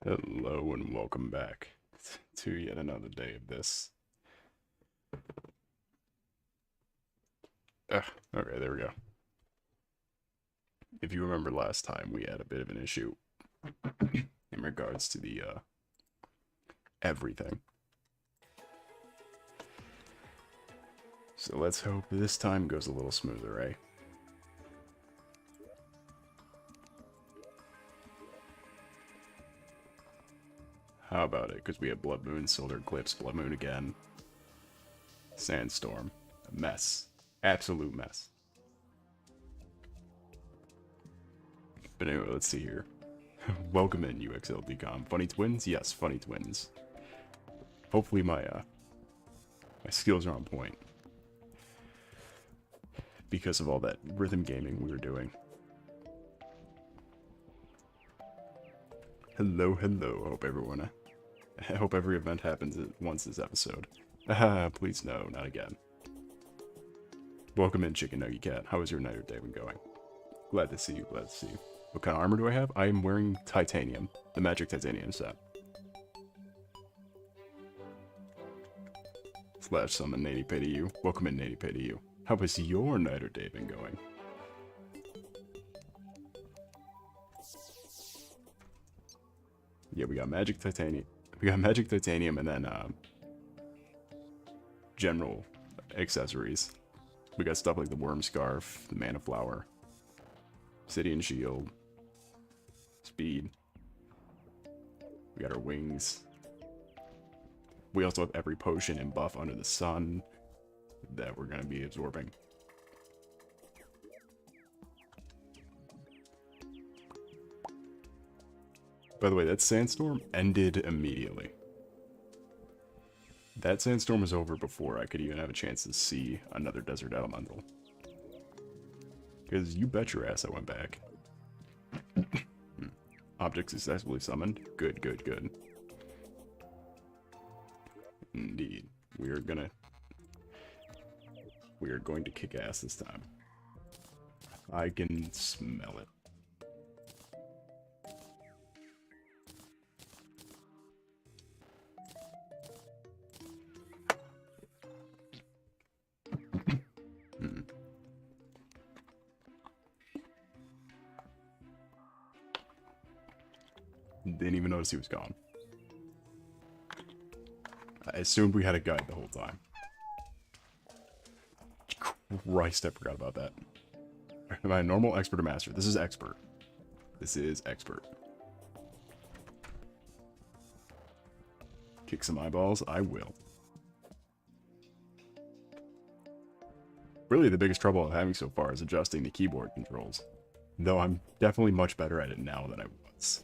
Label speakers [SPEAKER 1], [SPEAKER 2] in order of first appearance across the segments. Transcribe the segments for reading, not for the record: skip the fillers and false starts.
[SPEAKER 1] Hello and welcome back to yet another day of this. Okay, there we go. If you remember last time, we had a bit of an issue in regards to the everything. So let's hope this time goes a little smoother, eh? How about it? Because we have Blood Moon, Solar Eclipse, Blood Moon again, Sandstorm, a mess, absolute mess. But anyway, let's see here. Welcome in, UXLDcom. Funny twins? Yes, funny twins. Hopefully my skills are on point because of all that rhythm gaming we were doing. Hello, hello. I hope every event happens at once this episode. Please no, not again. Welcome in, Chicken Nugget Cat. How is your night or day been going? Glad to see you, glad to see you. What kind of armor do I have? I am wearing titanium, the magic titanium set. Slash summon Nady Pay to you. Welcome in, Nady Pay to you. How has your night or day been going? Yeah, we got magic titanium. We got magic titanium and then general accessories. We got stuff like the worm scarf, the mana flower, obsidian shield, speed. We got our wings. We also have every potion and buff under the sun that we're going to be absorbing. By the way, that sandstorm ended immediately. That sandstorm was over before I could even have a chance to see another desert elemental. Because you bet your ass I went back. Object successfully summoned. Good, good, good. Indeed. We are going to kick ass this time. I can smell it. Didn't even notice he was gone. I assumed we had a guide the whole time. Christ, I forgot about that. Am I a normal, expert, or master? This is expert. This is expert. Kick some eyeballs? I will. Really, the biggest trouble I'm having so far is adjusting the keyboard controls. Though I'm definitely much better at it now than I was.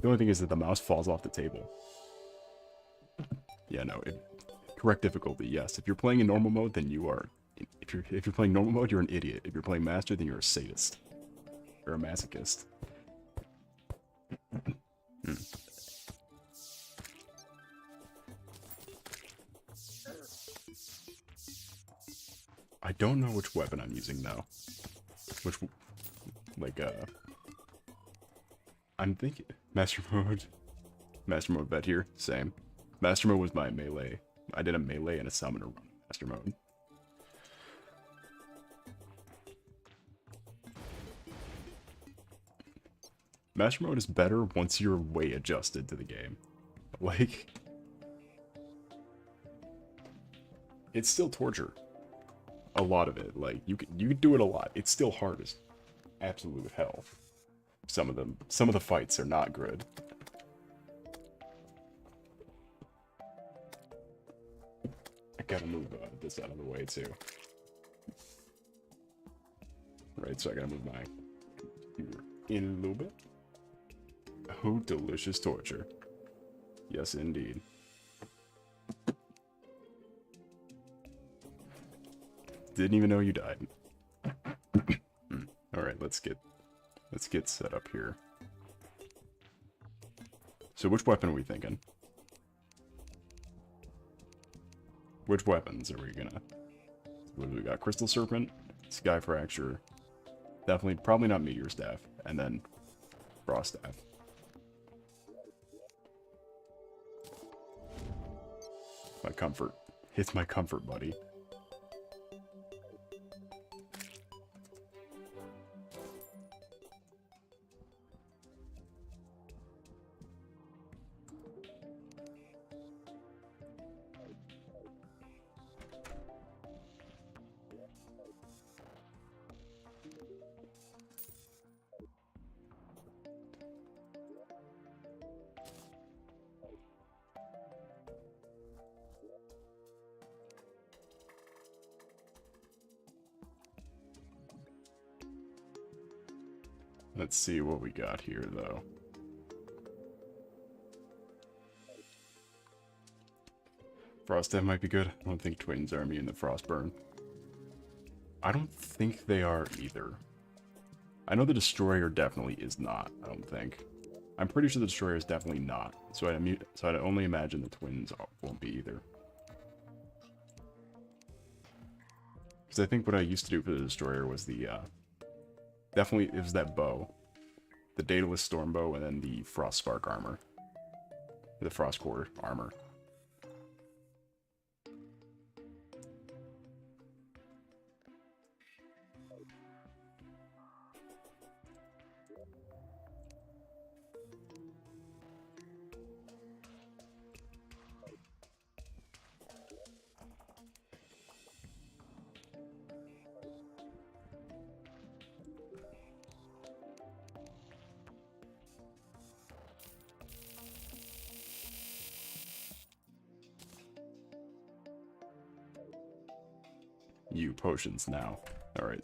[SPEAKER 1] The only thing is that the mouse falls off the table. Yeah, no. Correct difficulty, yes. If you're playing in normal mode, then you are... If you're playing normal mode, you're an idiot. If you're playing master, then you're a sadist. Or a masochist. I don't know which weapon I'm using now. Which... Like, I'm thinking... Master mode vet here, same. Master mode was my melee. I did a melee and a summoner run. Master mode. Master mode is better once you're way adjusted to the game. Like, it's still torture. A lot of it. Like, you could do it a lot. It's still hard as absolute hell. Some of the fights are not good. I gotta move this out of the way too. Right, so I gotta move my computer in a little bit. Oh, delicious torture. Yes, indeed. Didn't even know you died. Alright, let's get set up here. So which weapon are we thinking? Which weapons are we gonna... What do we got? Crystal Serpent, Sky Fracture, definitely, probably not Meteor Staff, and then Frost staff. My comfort. It's my comfort, buddy. Let's see what we got here, though. Frost Death might be good. I don't think twins are immune to Frostburn. I don't think they are either. I know the Destroyer definitely is not, I don't think. I'm pretty sure the Destroyer is definitely not. So I'd only imagine the twins won't be either. Because I think what I used to do for the Destroyer was the, definitely, it was that bow. The Daedalus Storm Bow, and then the Frost Spark armor. The Frost Core armor. You potions now. Alright.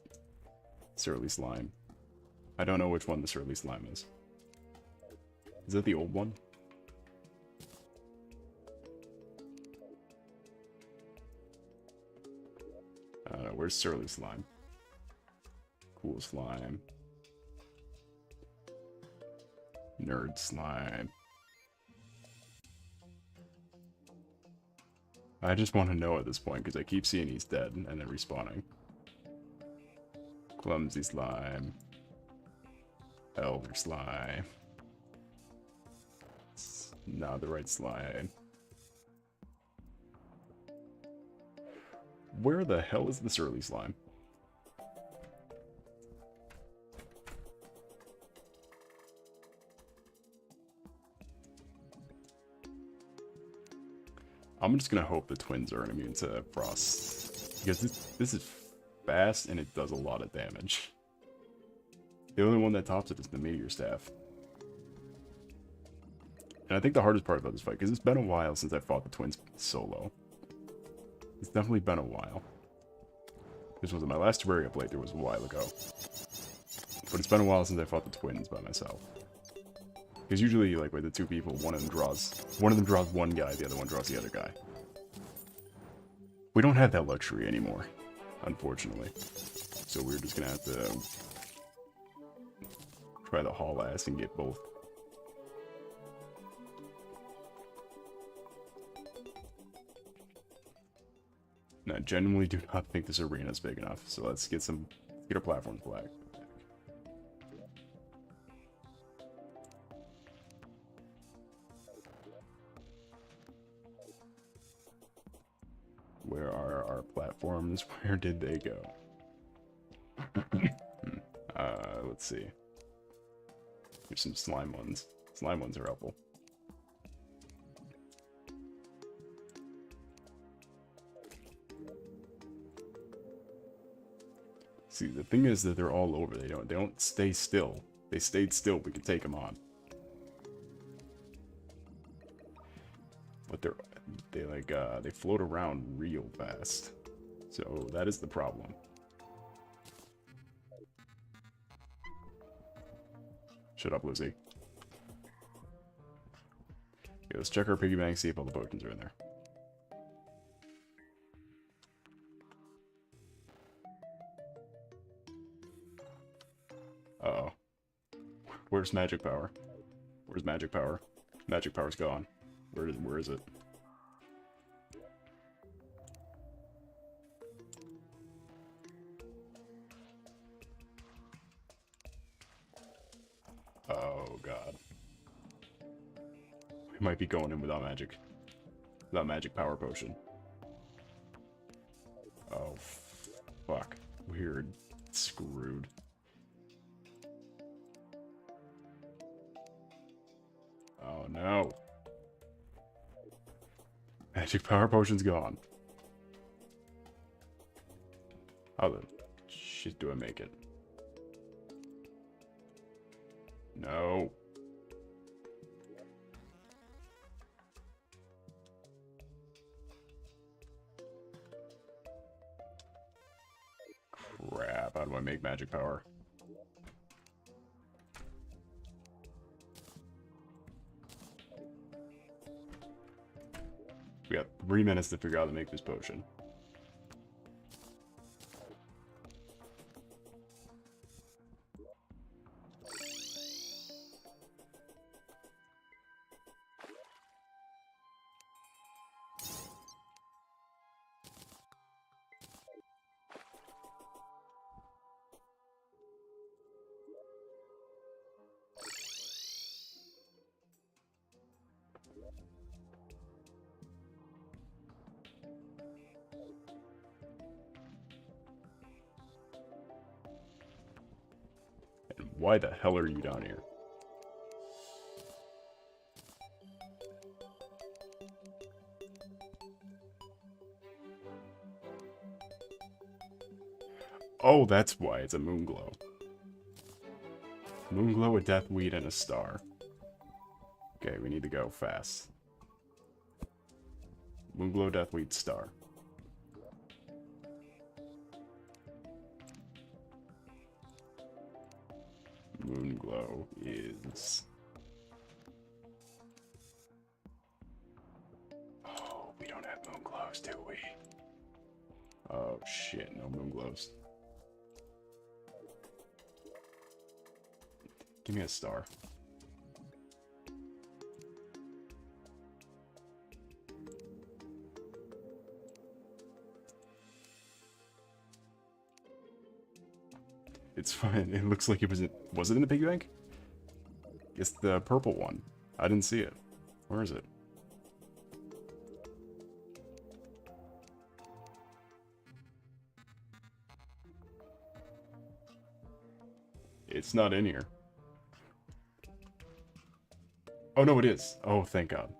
[SPEAKER 1] Surly Slime. I don't know which one the Surly Slime is. Is that the old one? I don't know. Where's Surly Slime? Cool Slime. Nerd Slime. I just want to know at this point, because I keep seeing he's dead and then respawning. Clumsy Slime. Elder Slime. It's not the right slime. Where the hell is the Surly Slime? I'm just gonna hope the twins aren't immune to Frost. Because this is fast and it does a lot of damage. The only one that tops it is the Meteor Staff. And I think the hardest part about this fight, because it's been a while since I fought the twins solo. It's definitely been a while. This wasn't my last Terraria playthrough, was a while ago. But it's been a while since I fought the twins by myself. Because usually, like, with the two people, one of them draws one guy, the other one draws the other guy. We don't have that luxury anymore, unfortunately. So we're just gonna have to try the haul ass and get both. And I genuinely do not think this arena is big enough, so let's get our platforms black. Where are our platforms? Where did they go? Let's see. There's some slime ones. Slime ones are helpful. See, the thing is that they're all over. They don't stay still. If they stayed still, we could take them on. But they float around real fast. So that is the problem. Shut up, Lucy. Okay, let's check our piggy bank, see if all the potions are in there. Uh-oh. Where's magic power? Where's magic power? Magic power's gone. Where is it? Oh god. We might be going in without magic. Without magic power potion. Oh, fuck. Weird. Screwed. Oh no. Magic power potion's gone. How the shit do I make it? No. Crap, how do I make magic power? We got 3 minutes to figure out how to make this potion. And why the hell are you down here? Oh, that's why it's a moonglow. Moonglow, a deathweed, and a star. Okay, we need to go fast. Moonglow, deathweed, star. Moonglow is... Oh, we don't have moonglows, do we? Oh shit, no moonglows. Give me a star. It's fine. It looks like it was was it in the piggy bank? It's the purple one. I didn't see it. Where is it? It's not in here. Oh no, it is. Oh, thank God.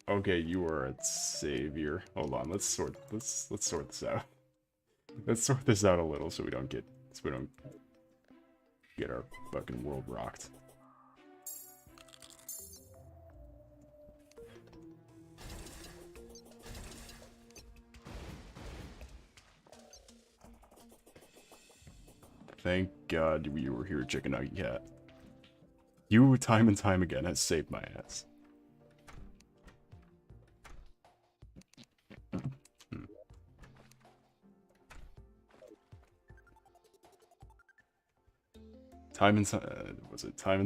[SPEAKER 1] Okay, you are a savior. Hold on, let's sort this out. Let's sort this out a little so we don't get our fucking world rocked. Thank God you were here, Chicken Nugget Cat. You, time and time again, has saved my ass. Time and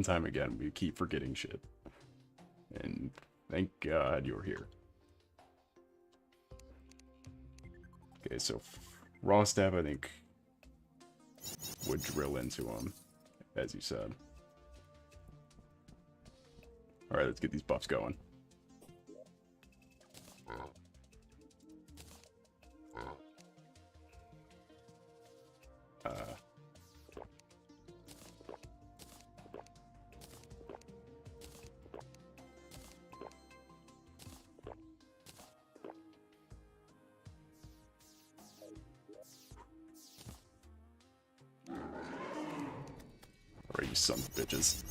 [SPEAKER 1] time again, we keep forgetting shit. And thank God you're here. Okay, so raw stab, I think, would drill into him, as you said. Alright, let's get these buffs going. Alright, you son of bitches.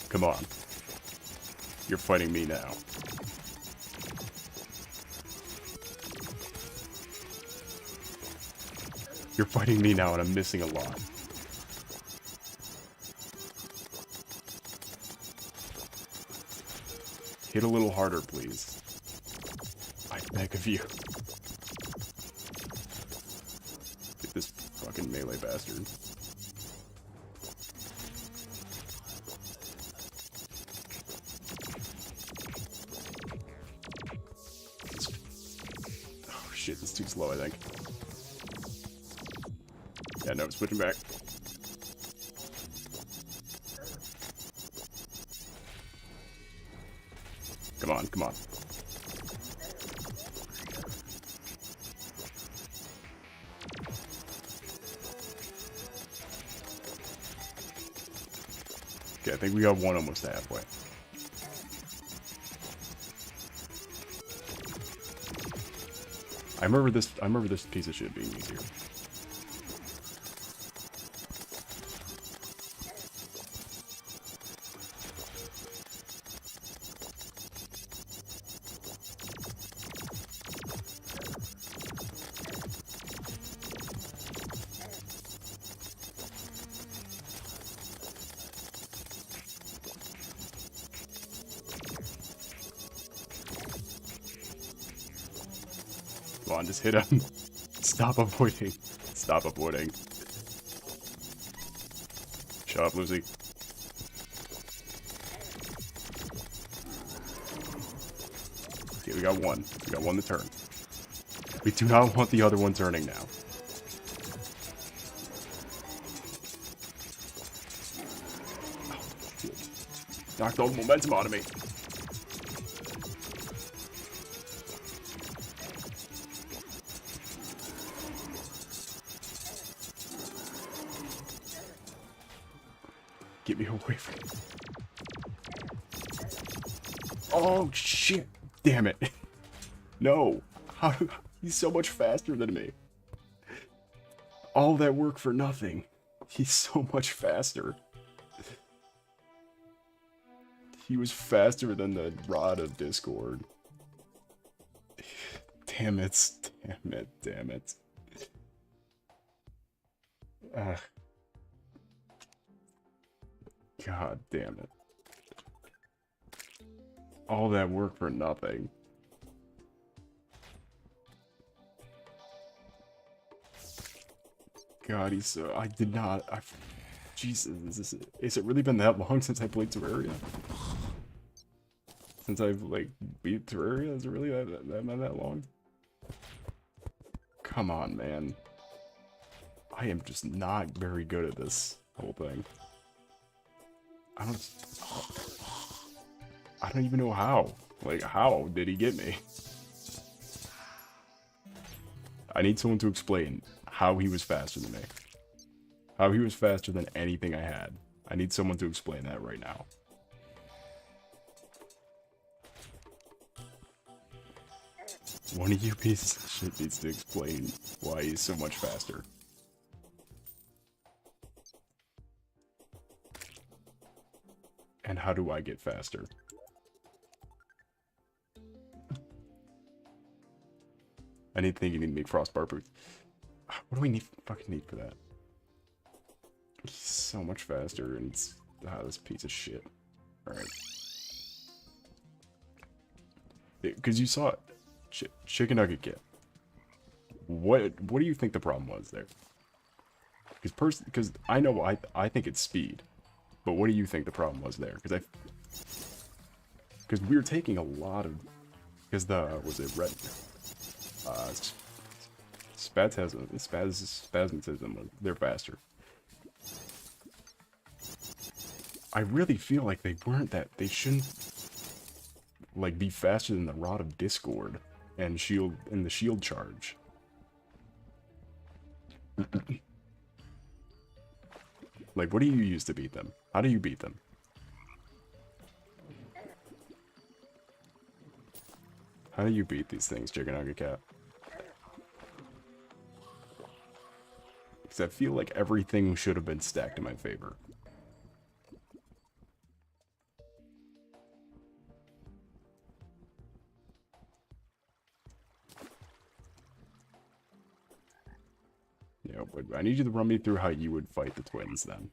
[SPEAKER 1] Come on. You're fighting me now. You're fighting me now and I'm missing a lot. Hit a little harder, please. I beg of you. Get this fucking melee bastard. shit, it's too slow, I think. Yeah, no, switching back. Come on, come on. Okay, I think we got one almost halfway. I remember this piece of shit being easier. Come on, just hit him. Stop avoiding. Stop avoiding. Shut up, Lucy. Okay, we got one. We got one to turn. We do not want the other one turning now. Knocked all the momentum out of me. Get me away from it. Oh, shit. Damn it. No. How, he's so much faster than me. All that work for nothing. He's so much faster. He was faster than the Rod of Discord. Damn it. Damn it. Damn it. God damn it. All that work for nothing. God, he's so... I did not... Jesus, is it really been that long since I played Terraria? Since I've, like, beat Terraria? Is it really that been that long? Come on, man. I am just not very good at this whole thing. I don't even know how. Like, how did he get me? I need someone to explain how he was faster than me. How he was faster than anything I had. I need someone to explain that right now. One of you pieces of shit needs to explain why he's so much faster. And how do I get faster? I need thinking to make Frostbar booth. What do we fucking need for that? He's so much faster and it's this piece of shit. Alright. Because you saw it. Chicken Nugget Kit. What do you think the problem was there? Because I know I think it's speed. But what do you think the problem was there? Because we were taking a lot of... Because was it red... Spasmatism, they're faster. I really feel like they weren't that... They shouldn't... Like, be faster than the Rod of Discord and the shield charge. Like, what do you use to beat them? How do you beat them? How do you beat these things, Chicken Nugget Cat? Because I feel like everything should have been stacked in my favor. Yeah, but I need you to run me through how you would fight the twins then.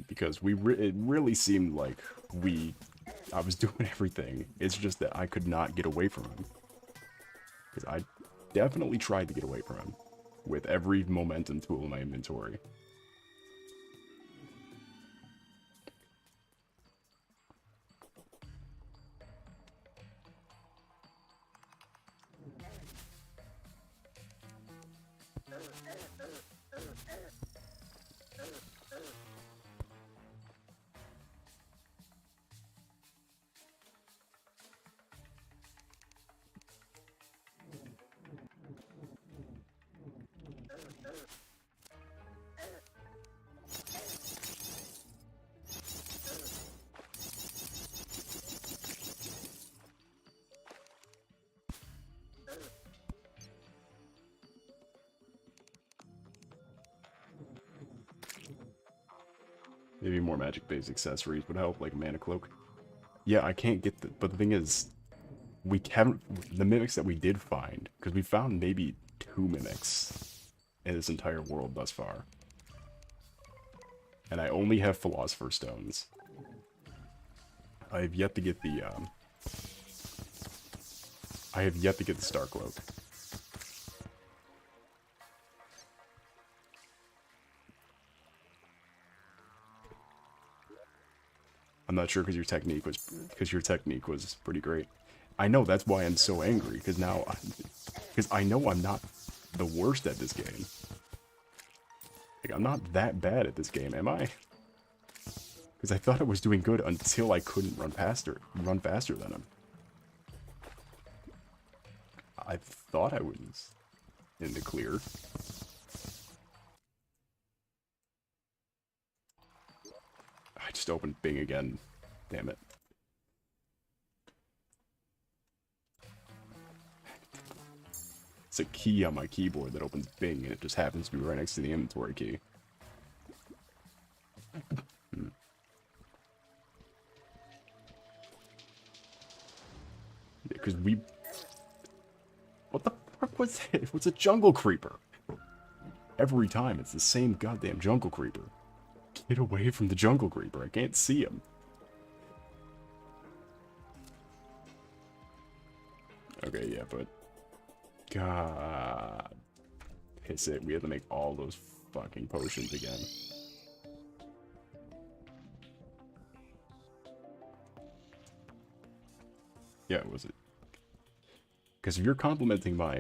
[SPEAKER 1] Because it really seemed like I was doing everything. It's just that I could not get away from him. Because I definitely tried to get away from him with every momentum tool in my inventory. Maybe more magic-based accessories would help, like a mana cloak. Yeah, I can't get the... But the thing is, we haven't... The mimics that we did find, because we found maybe 2 mimics in this entire world thus far. And I only have Philosopher's Stones. I have yet to get the, I have yet to get the Star Cloak. I'm not sure because your technique was pretty great. I know, that's why I'm so angry, because now because I know I'm not the worst at this game. Like, I'm not that bad at this game, am I? Because I thought I was doing good until I couldn't run faster than him. I thought I was in the clear. I just opened Bing again. Damn it. It's a key on my keyboard that opens Bing, and it just happens to be right next to the inventory key. Because we... What the fuck was it? It was a jungle creeper. Every time, it's the same goddamn jungle creeper. Get away from the jungle creeper. I can't see him. Okay, yeah, but... God... Piss it. We have to make all those fucking potions again. Yeah, was it? Because if you're complimenting my,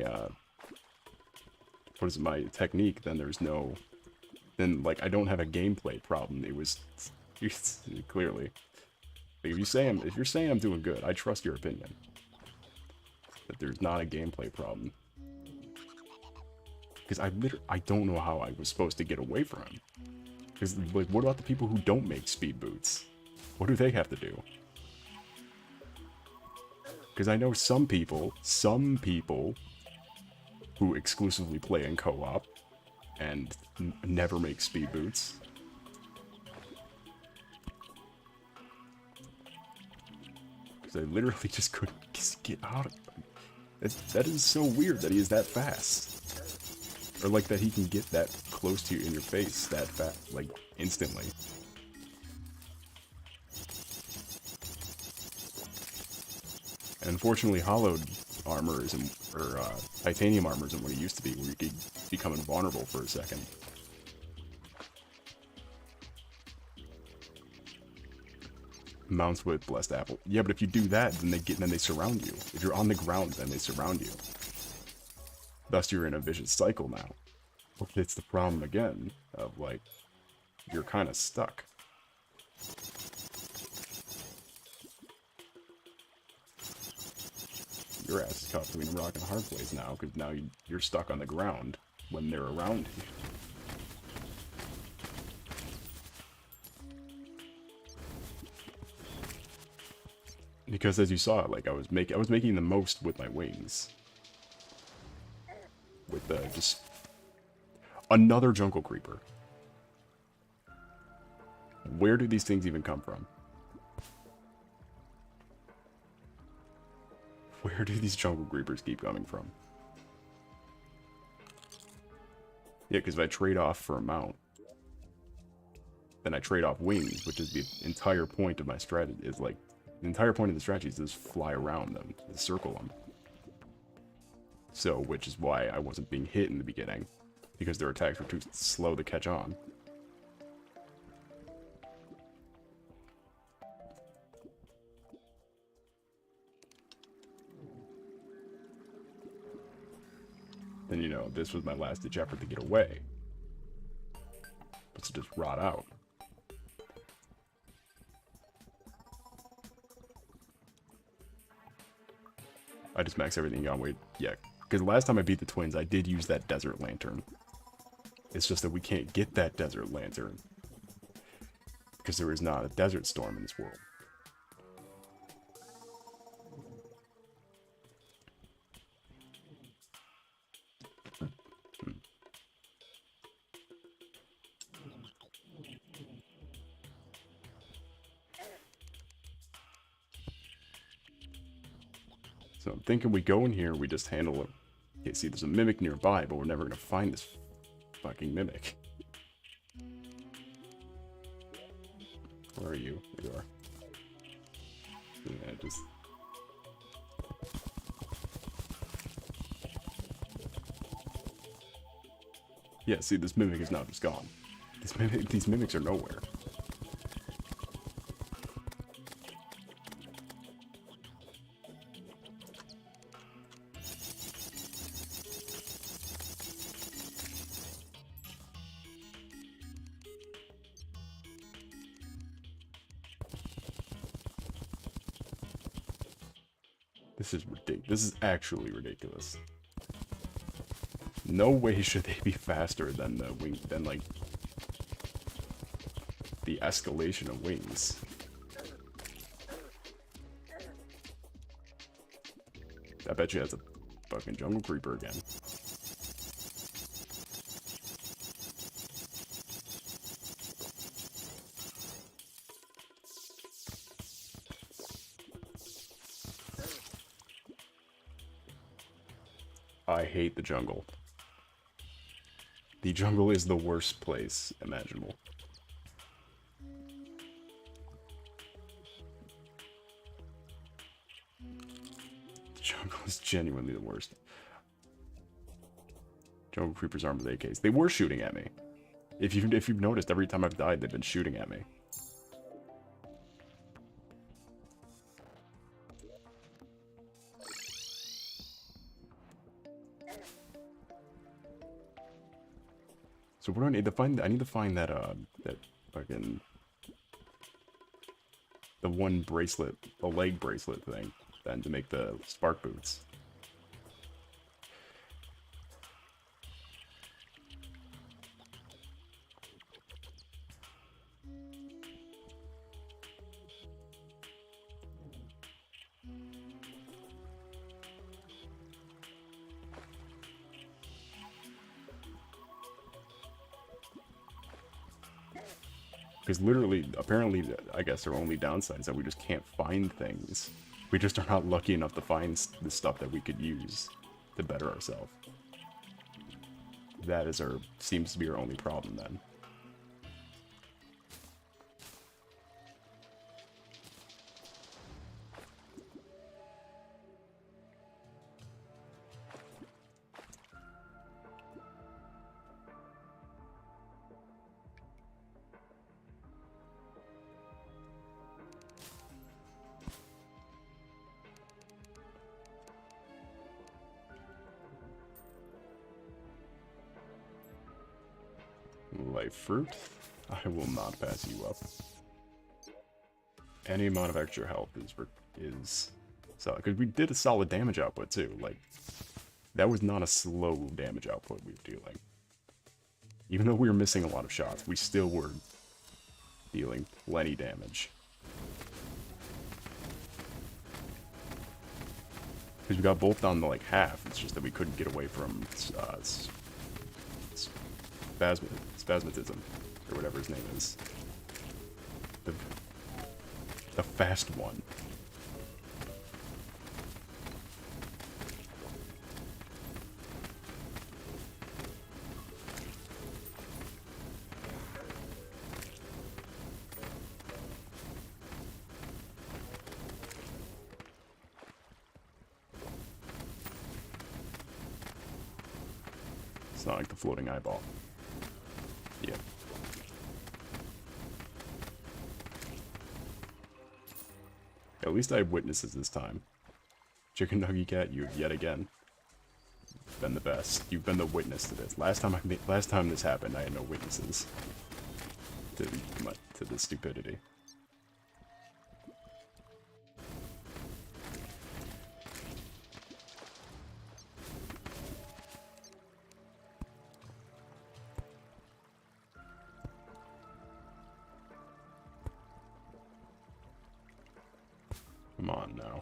[SPEAKER 1] what is it, my technique, then there's no... Then, like, I don't have a gameplay problem. It was... clearly. Like, if you're saying I'm doing good, I trust your opinion. But there's not a gameplay problem. Because I don't know how I was supposed to get away from him. Because, like, what about the people who don't make speed boots? What do they have to do? Because I know some people who exclusively play in co-op and never make speed boots. Because I literally just couldn't get out of it. That is so weird that he is that fast. Or like that he can get that close to you in your face that fast, like instantly. And unfortunately, hollowed armor isn't, or titanium armor isn't what it used to be, where you could become invulnerable for a second. Mounts with blessed apple. Yeah, but if you do that, then they surround you. If you're on the ground, then they surround you. Thus, you're in a vicious cycle now. It's the problem again of like you're kind of stuck. Your ass is caught between a rock and a hard place now, because now you're stuck on the ground when they're around you. Because as you saw, like I was making the most with my wings. With just another jungle creeper. Where do these things even come from? Where do these jungle creepers keep coming from? Yeah, because if I trade off for a mount, then I trade off wings, which is the entire point of my strategy. Is like the entire point of the strategy is to just fly around them, to circle them. So, which is why I wasn't being hit in the beginning, because their attacks were too slow to catch on. then, you know, this was my last ditch effort to get away. But to just rot out. I just maxed everything out. Wait, yeah. Because last time I beat the twins, I did use that desert lantern. It's just that we can't get that desert lantern. Because there is not a desert storm in this world. So I'm thinking we go in here, we just handle it. Okay, see, there's a mimic nearby, but we're never gonna find this fucking mimic. Where are you? There you are. Yeah, just... Yeah, see, this mimic is now just gone. These mimics are nowhere. This is ridiculous. This is actually ridiculous. No way should they be faster than the wing, than like the escalation of wings. I bet you that's a fucking jungle creeper again. I hate the jungle. The jungle is the worst place imaginable. The jungle is genuinely the worst. Jungle creepers armed with AKs. They were shooting at me. If you've noticed, every time I've died, they've been shooting at me. So what do I need to find? I need to find that that fucking the one bracelet, the leg bracelet thing, then to make the spark boots. Because literally, apparently, I guess our only downside is that we just can't find things. We just are not lucky enough to find the stuff that we could use to better ourselves. That is seems to be our only problem then. Life fruit. I will not pass you up. Any amount of extra health is solid, because we did a solid damage output too. Like, that was not a slow damage output we were dealing. Even though we were missing a lot of shots, we still were dealing plenty damage. Because we got both down to like half. It's just that we couldn't get away from spasmatism, or whatever his name is. The fast one. It's not like the floating eyeball. Yeah. At least I have witnesses this time. Chicken Nuggy Cat, you yet again. been the best. You've been the witness to this. Last time this happened, I had no witnesses to this stupidity. Come on now.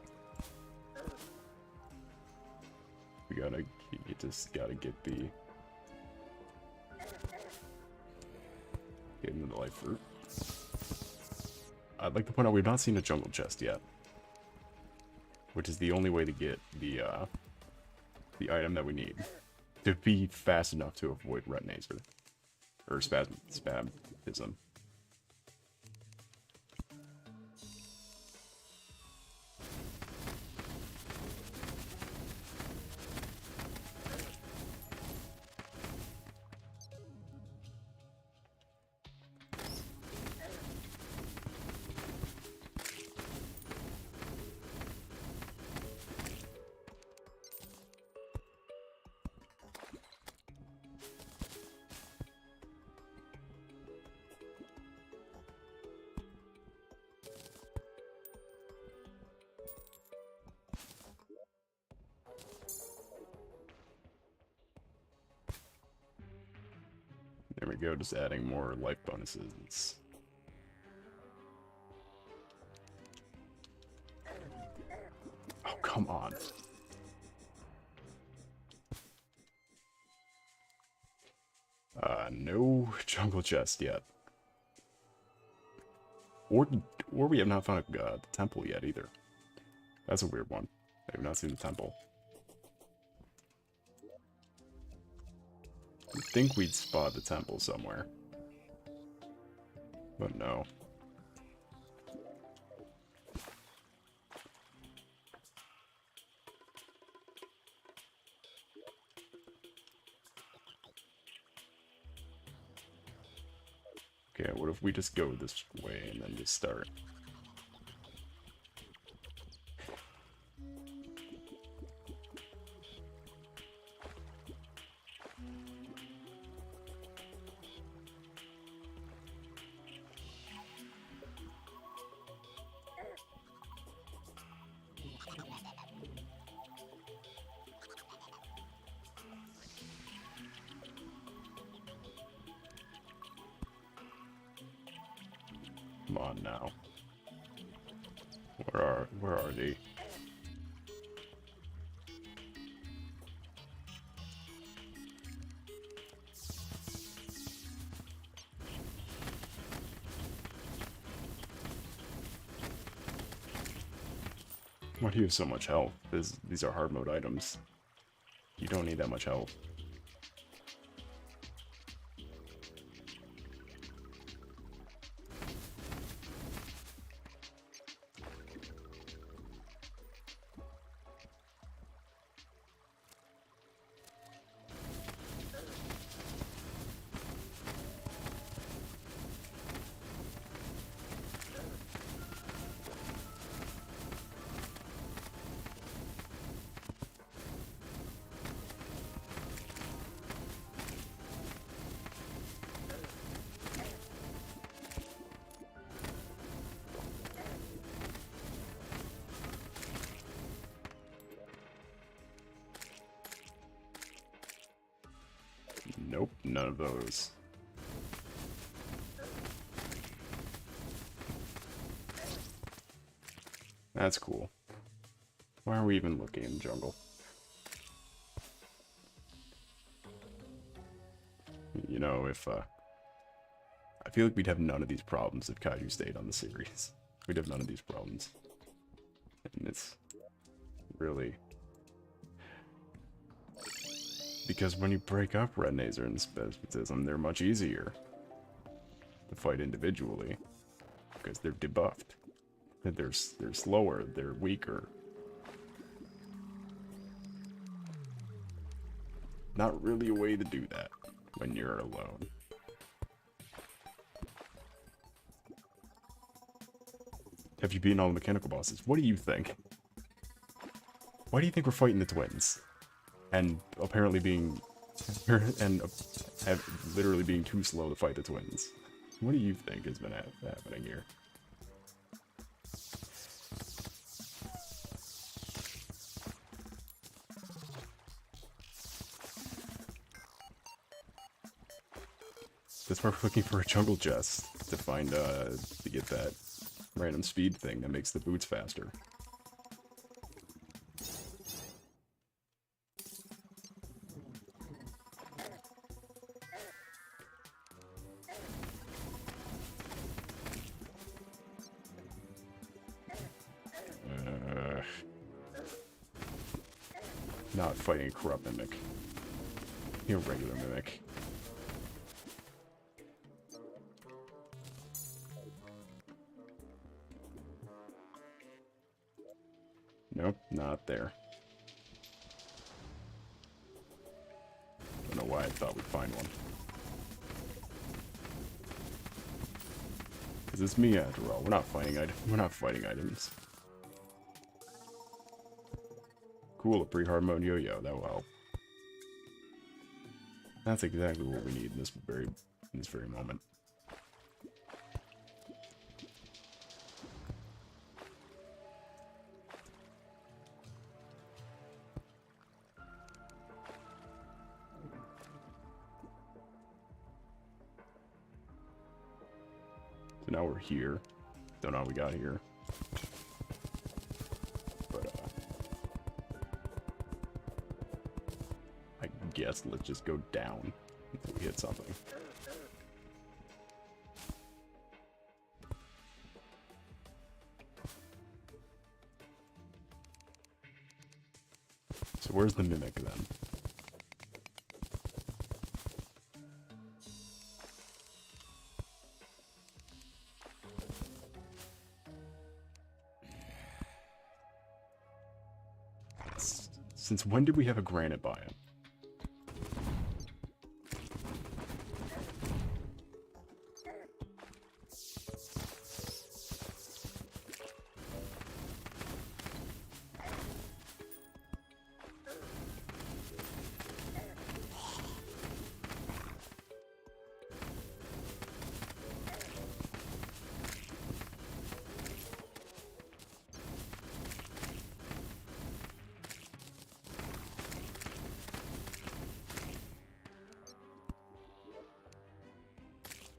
[SPEAKER 1] You just gotta get into the life fruit. I'd like to point out we've not seen a jungle chest yet, which is the only way to get the item that we need to be fast enough to avoid retinazer or spasmism. There we go, just adding more life bonuses. Oh, come on. No jungle chest yet. Or we have not found the temple yet either. That's a weird one. I have not seen the temple. You'd think we'd spot the temple somewhere. But no. Okay, what if we just go this way and then just start? Come on now. Where are they? Why do you have so much health? These are hard mode items. You don't need that much health. Nope, none of those. That's cool. Why are we even looking in the jungle? You know, if, I feel like we'd have none of these problems if Kaiju stayed on the series. We'd have none of these problems. And it's really... Because when you break up retinazer and spasmism, they're much easier to fight individually. Because they're debuffed. They're slower, they're weaker. Not really a way to do that when you're alone. Have you beaten all the mechanical bosses? What do you think? Why do you think we're fighting the twins? and apparently being literally being too slow to fight the twins. What do you think has been happening here? That's why we're looking for a jungle chest to find to get that random speed thing that makes the boots faster. Not fighting a corrupt mimic. You're a regular mimic. Nope, not there. Don't know why I thought we'd find one. Is this me after all? We're not fighting items. Cool, a pre-hard mode yo-yo, that will help. That's exactly what we need in this very moment. So now we're here. Don't know how we got here. But, I guess let's just go down until we hit something. So where's the mimic then? Since when did we have a granite biome?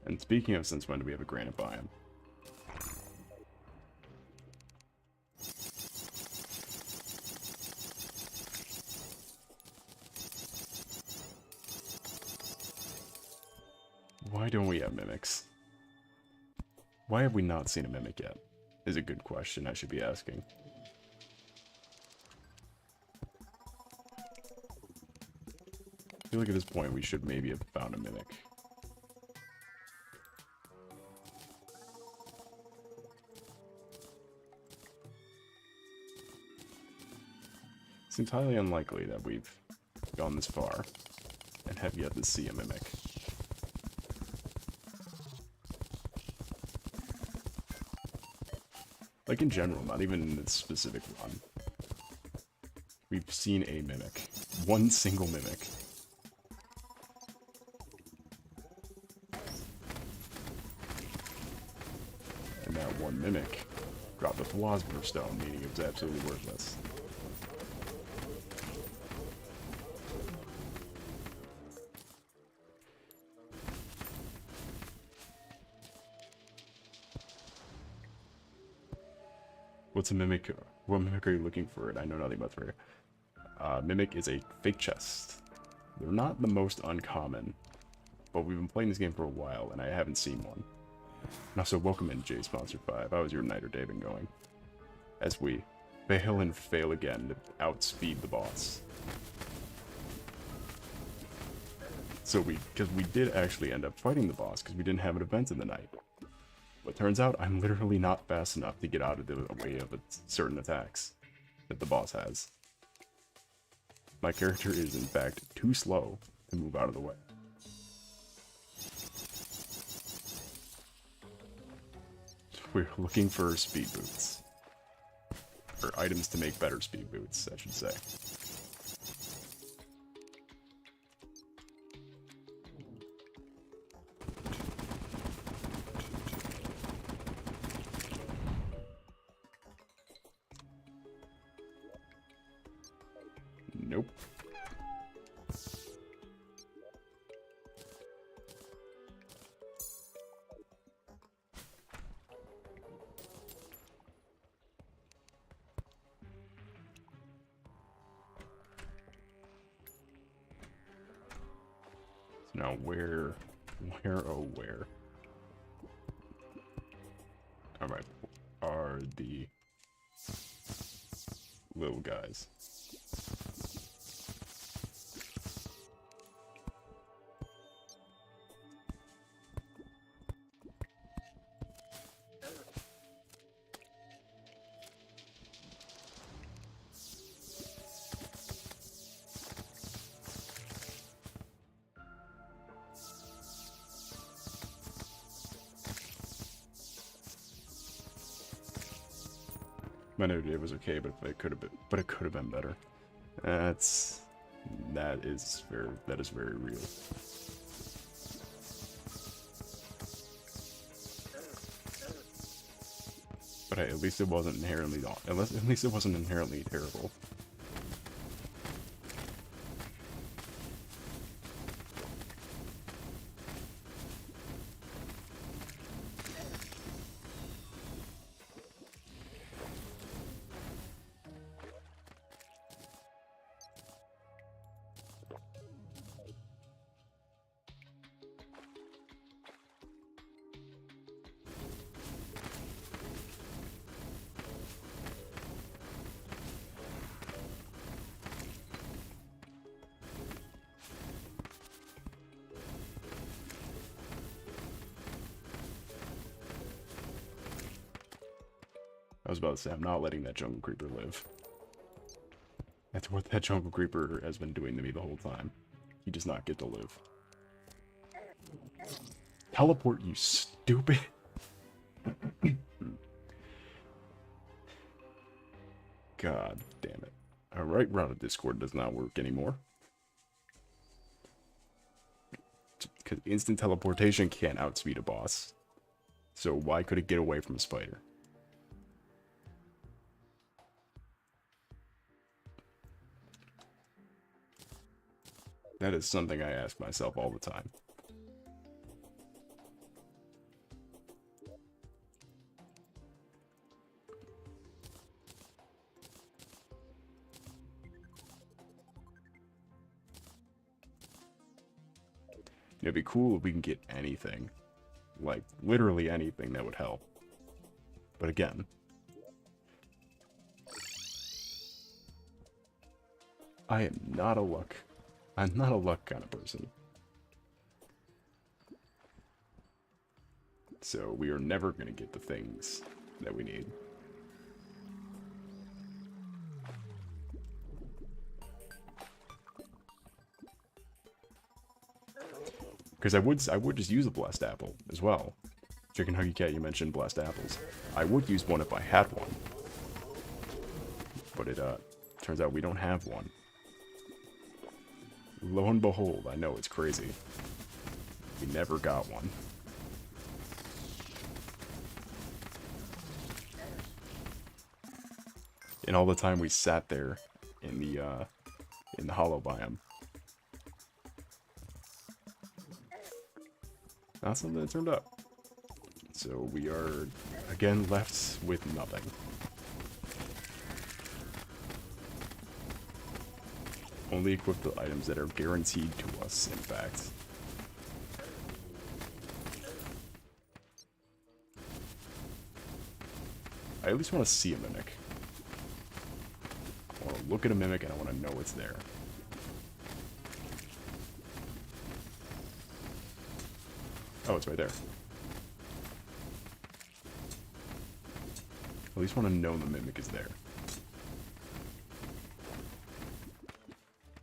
[SPEAKER 1] And speaking of since when do we have a granite biome? Why don't we have mimics? Why have we not seen a mimic yet? Is a good question I should be asking. I feel like at this point we should maybe have found a mimic. Seems highly unlikely that we've gone this far and have yet to see a mimic. Like in general, not even in this specific run. We've seen a mimic. One single mimic. And that one mimic dropped a philosopher's stone, meaning it was absolutely worthless. What's a mimic? What mimic are you looking for? And I know nothing about Terraria. Mimic is a fake chest. They're not the most uncommon, but we've been playing this game for a while, and I haven't seen one. And also, welcome in, J Sponsor 5. How was your night or day been going? As we fail and fail again to outspeed the boss. So because we did actually end up fighting the boss, because we didn't have an event in the night. But turns out I'm literally not fast enough to get out of the way of certain attacks that the boss has. My character is in fact too slow to move out of the way. We're looking for speed boots. Or items to make better speed boots, I should say. Nope. Now where, oh where? Alright, are the little guys. My note it was okay, but it could have been better. That is very real. But hey, at least it wasn't inherently terrible. I was about to say, I'm not letting that jungle creeper live. That's what that jungle creeper has been doing to me the whole time. He does not get to live. Teleport, you stupid! God damn it. Alright, route of Discord does not work anymore. Because instant teleportation can't outspeed a boss. So why could it get away from a spider? That is something I ask myself all the time. It'd be cool if we can get anything. Like, literally anything that would help. But again, I'm not a luck kind of person. So we are never going to get the things that we need. Because I would just use a blessed apple as well. Chicken Huggy Cat, you mentioned blessed apples. I would use one if I had one. But it turns out we don't have one. Lo and behold, I know it's crazy. We never got one. And all the time we sat there in the hollow biome. Not something that turned up. So we are again left with nothing. Only equip the items that are guaranteed to us, in fact. I at least want to see a mimic. I want to look at a mimic and I want to know it's there. Oh, it's right there. At least want to know the mimic is there.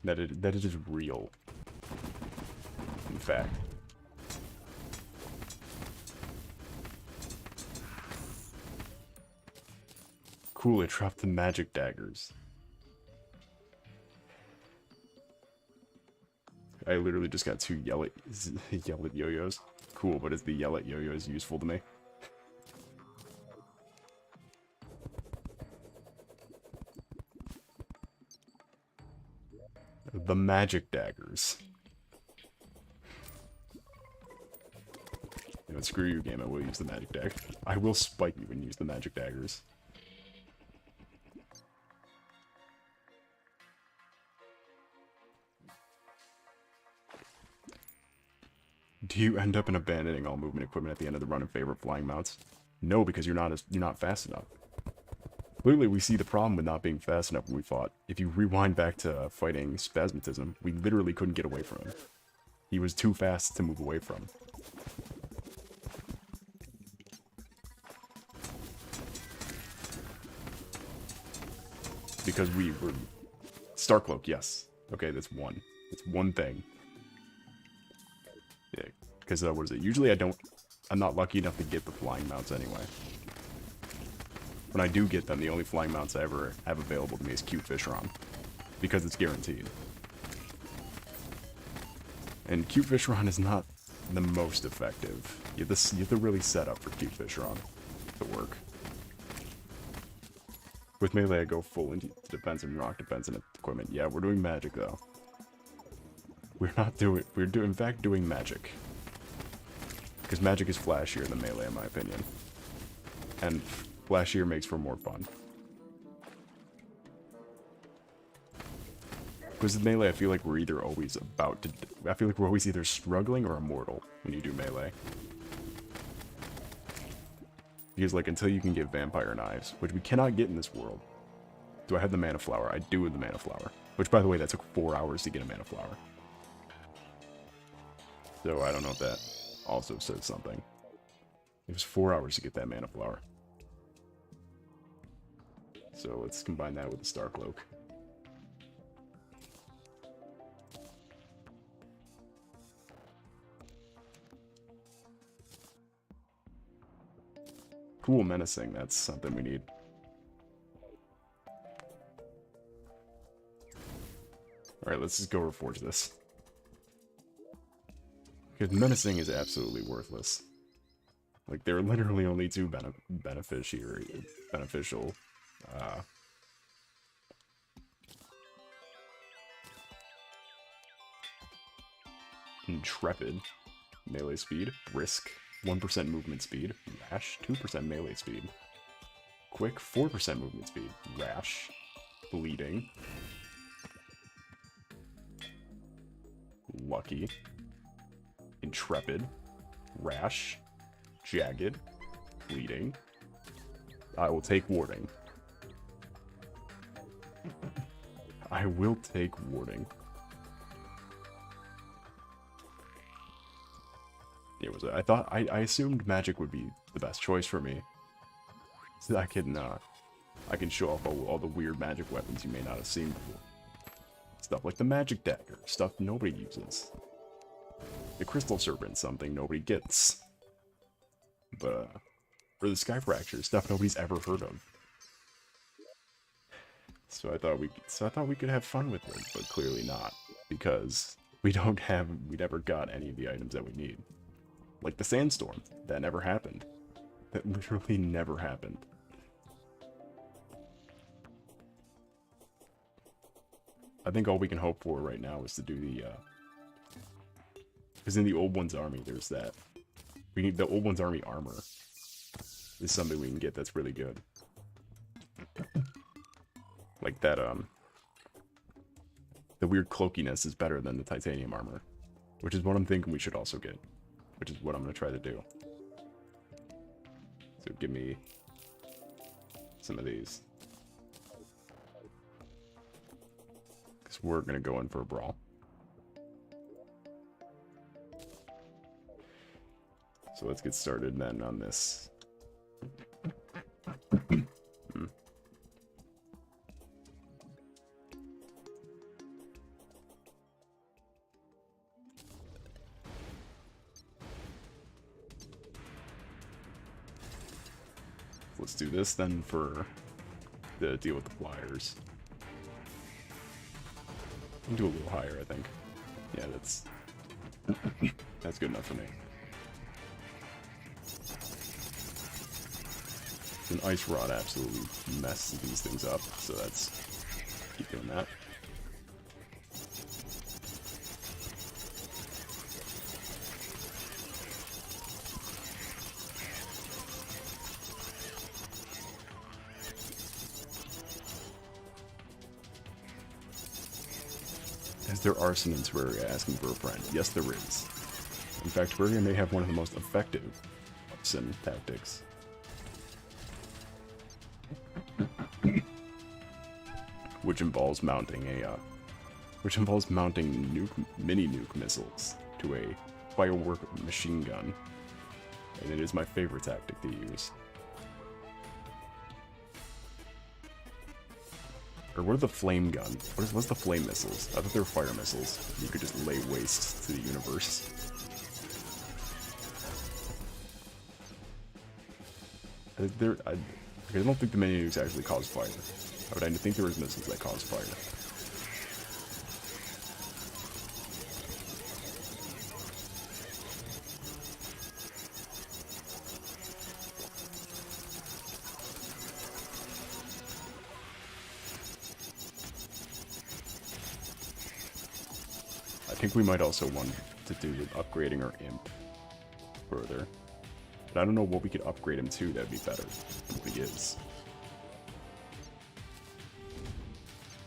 [SPEAKER 1] That it is real. In fact. Cool, it dropped the magic daggers. I literally just got 2 yell it yo-yos. Cool, but is the yell it yo-yos useful to me? the magic daggers. You know, screw you, game. I will use the magic dagger. I will spike you and use the magic daggers. Do you end up in abandoning all movement equipment at the end of the run in favor of flying mounts? No, because you're not fast enough. Clearly, we see the problem with not being fast enough when we fought. If you rewind back to fighting Spasmatism, we literally couldn't get away from him. He was too fast to move away from. Because we were... Starcloak, yes. Okay, that's one. It's one thing. Yeah, because what is it? Usually I'm not lucky enough to get the flying mounts anyway. When I do get them, the only flying mounts I ever have available to me is Cute Fishron. Because it's guaranteed. And Cute Fishron is not the most effective. You have to really set up for Cute Fishron to work. With melee, I go full into defense and rock defense and equipment. Yeah, we're doing magic though. We're in fact doing magic. Because magic is flashier than melee in my opinion. And flashier makes for more fun. Because with melee, I feel like we're either always I feel like we're always either struggling or immortal when you do melee. Because, like, until you can get vampire knives, which we cannot get in this world. Do I have the mana flower? I do have the mana flower. Which, by the way, that took 4 hours to get a mana flower. So, I don't know if that also says something. It was 4 hours to get that mana flower. So, let's combine that with the Starcloak. Cool menacing, that's something we need. Alright, let's just go reforge this. Because menacing is absolutely worthless. Like, there are literally only two beneficial. Intrepid. Melee speed. Risk. 1% movement speed. Rash. 2% melee speed. Quick. 4% movement speed. Rash. Bleeding. Lucky. Intrepid. Rash. Jagged. Bleeding. I will take warding. I will take warding. It was. I assumed magic would be the best choice for me, so I can show off all the weird magic weapons you may not have seen before. Stuff like the magic dagger, stuff nobody uses. The crystal serpent, something nobody gets. But for the sky fracture, stuff nobody's ever heard of. So I thought we could have fun with it, but clearly not, because we never got any of the items that we need. Like the sandstorm. That never happened. That literally never happened. I think all we can hope for right now is to do the, because in the Old One's army, there's that. We need the Old One's army armor. Is something we can get that's really good. Like that, the weird cloakiness is better than the titanium armor. Which is what I'm thinking we should also get. Which is what I'm going to try to do. So give me some of these. Because we're going to go in for a brawl. So let's get started then on this. Let's do this then for the deal with the flyers. We can do a little higher, I think. Yeah, that's good enough for me. An ice rod absolutely messes these things up, so keep doing that. there arson in Terraria asking for a friend? Yes, there is. In fact, Terraria may have one of the most effective arson tactics. Which involves mounting mini nuke missiles to a firework machine gun. And it is my favorite tactic to use. Or what are the flame gun? What's the flame missiles? I thought they were fire missiles. You could just lay waste to the universe. I don't think the mini nukes actually cause fire. But I think there was missiles that cause fire. I think we might also want to do with upgrading our imp further. But I don't know what we could upgrade him to that'd be better than what he is.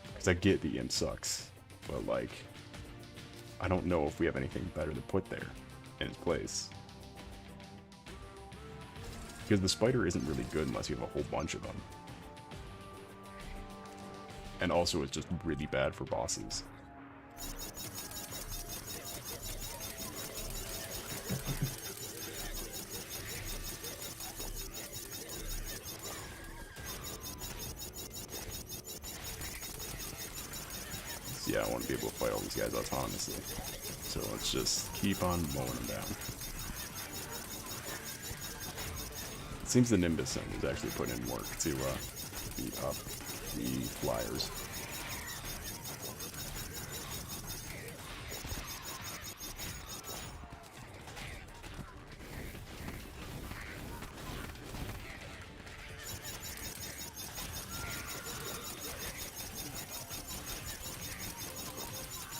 [SPEAKER 1] Because I get the imp sucks, but like, I don't know if we have anything better to put there in its place. Because the spider isn't really good unless you have a whole bunch of them. And also it's just really bad for bosses. Yeah, I want to be able to fight all these guys autonomously. So let's just keep on mowing them down. It seems the Nimbus thing is actually putting in work to beat up the flyers.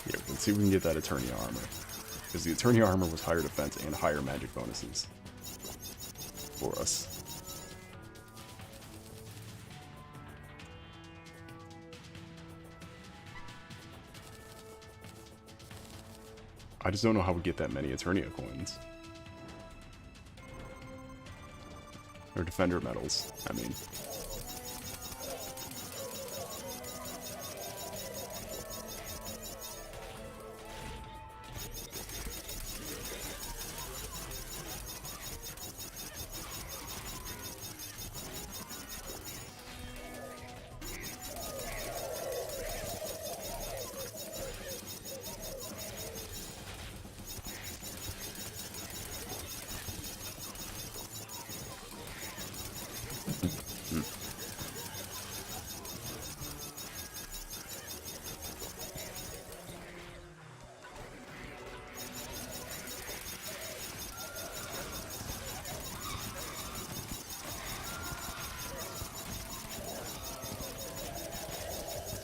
[SPEAKER 1] Yeah, let's see if we can get that Eternia armor. Because the Eternia armor was higher defense and higher magic bonuses for us. I just don't know how we get that many Eternia coins. Or Defender medals, I mean.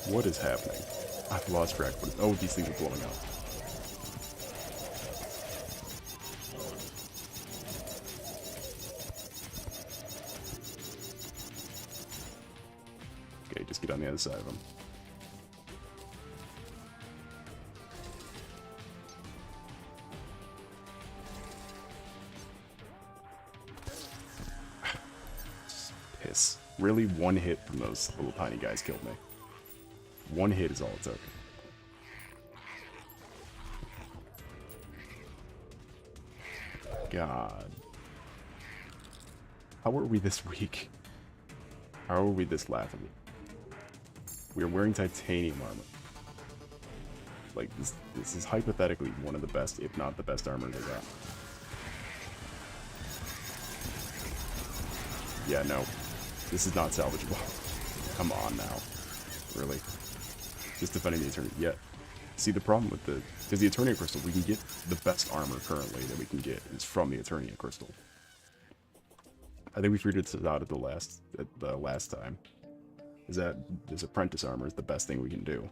[SPEAKER 1] What is happening? I've lost track. Oh, these things are blowing up. Okay, just get on the other side of them. Piss. Really, one hit from those little tiny guys killed me. One hit is all it took. God. How are we this weak? How are we this laughable? We are wearing titanium armor. Like, this is hypothetically one of the best, if not the best armor they got. Yeah, no. This is not salvageable. Come on now. Really? Just defending the Eternia. Yeah. See, the problem with because the Eternia Crystal, we can get the best armor currently that we can get is from the Eternia Crystal. I think we figured this out at the last time. Is that this apprentice armor is the best thing we can do.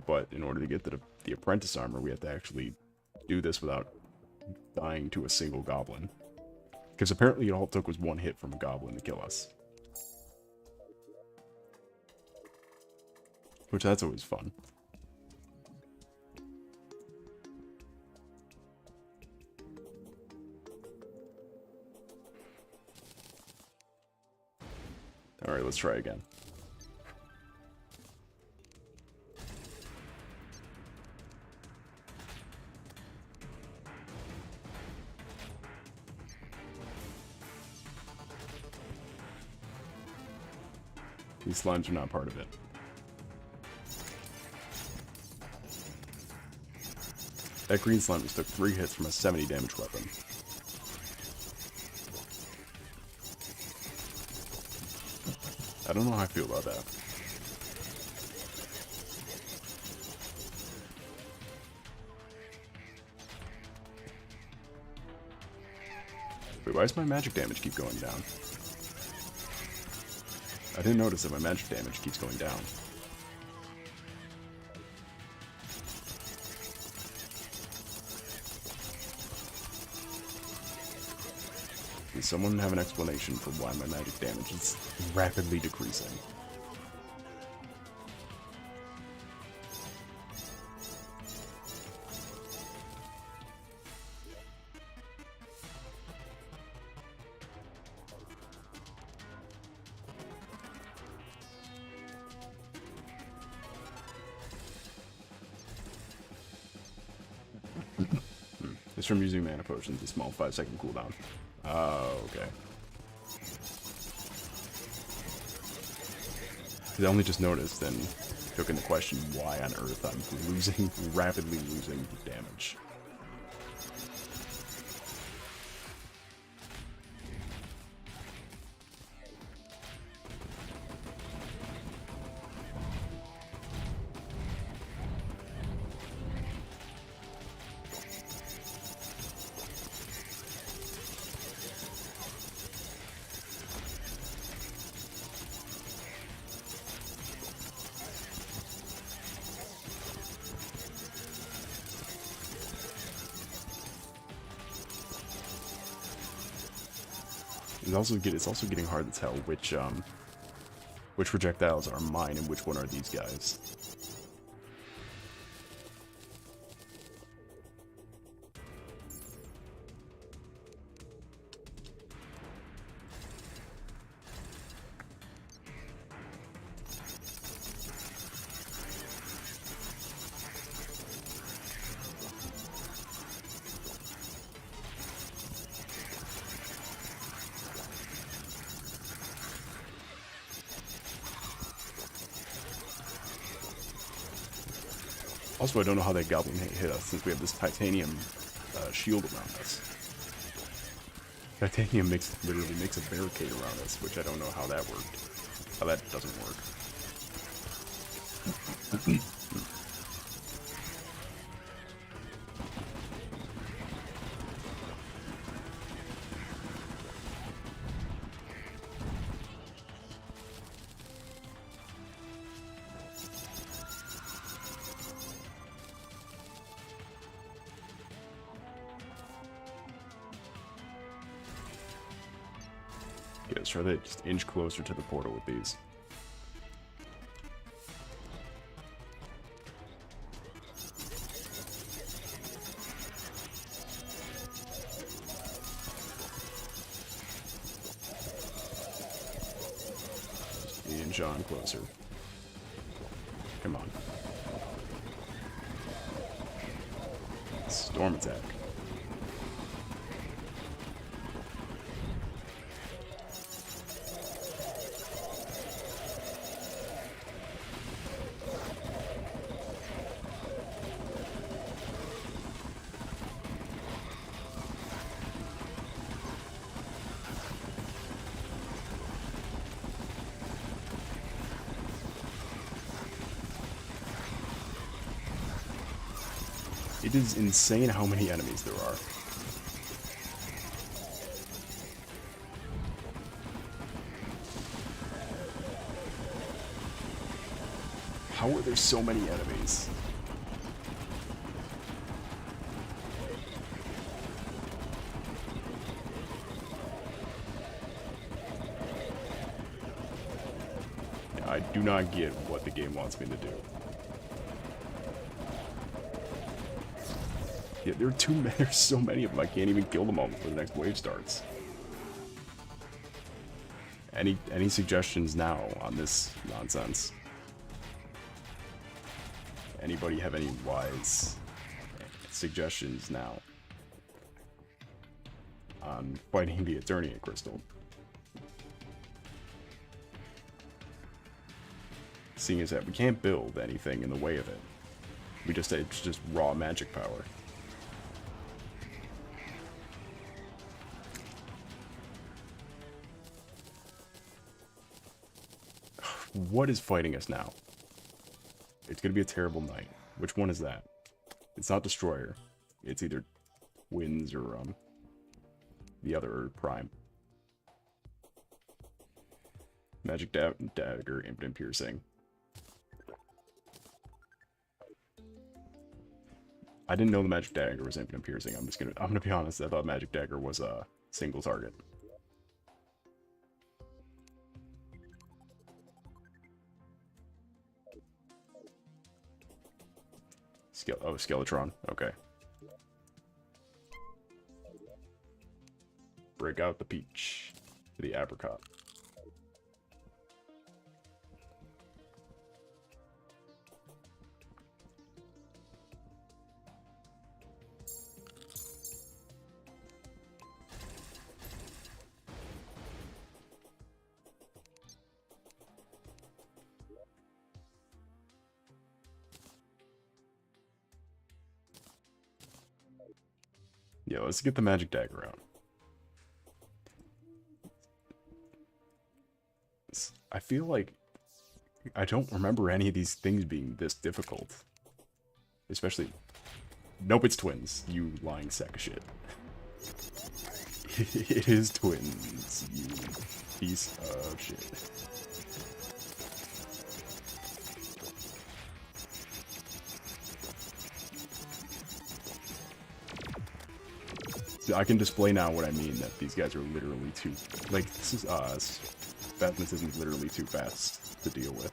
[SPEAKER 1] But in order to get the apprentice armor, we have to actually do this without dying to a single goblin. Because apparently all it took was one hit from a goblin to kill us. which that's always fun. Alright, let's try again. These slimes are not part of it. That green slime just took 3 hits from a 70 damage weapon. I don't know how I feel about that. Wait, why does my magic damage keep going down? I didn't notice that my magic damage keeps going down. Does someone have an explanation for why my magic damage is rapidly decreasing? It's from using mana potions, a small 5-second cooldown. Oh, okay. I only just noticed and took into question why on earth I'm rapidly losing damage. It's also getting hard to tell which projectiles are mine and which one are these guys. Also, I don't know how that goblin hit us since we have this titanium shield around us. Titanium literally makes a barricade around us, which I don't know how that worked. How that doesn't work. Yeah, let's try to just inch closer to the portal with these. Just me and John closer. Come on. Storm attack. It is insane how many enemies there are. How are there so many enemies? Yeah, I do not get what the game wants me to do. Yeah, there are too many. There's so many of them. I can't even kill them all before the next wave starts. Any suggestions now on this nonsense? Anybody have any wise suggestions now on fighting the Eternia Crystal? Seeing as that we can't build anything in the way of it. It's just raw magic power. What is fighting us now? It's gonna be a terrible night. Which one is that? It's not Destroyer. It's either Winds or the other Prime. Magic Dagger, Infinite Piercing. I didn't know the Magic Dagger was Infinite Piercing. I'm gonna be honest. I thought Magic Dagger was a single target. Skeletron. Okay. Break out the peach. The apricot. Yeah, let's get the Magic Dagger out. I feel like I don't remember any of these things being this difficult. Especially... Nope, it's twins, you lying sack of shit. It is twins, you piece of shit. I can display now what I mean, that these guys are literally too... Like, this is, Fatness isn't literally too fast to deal with.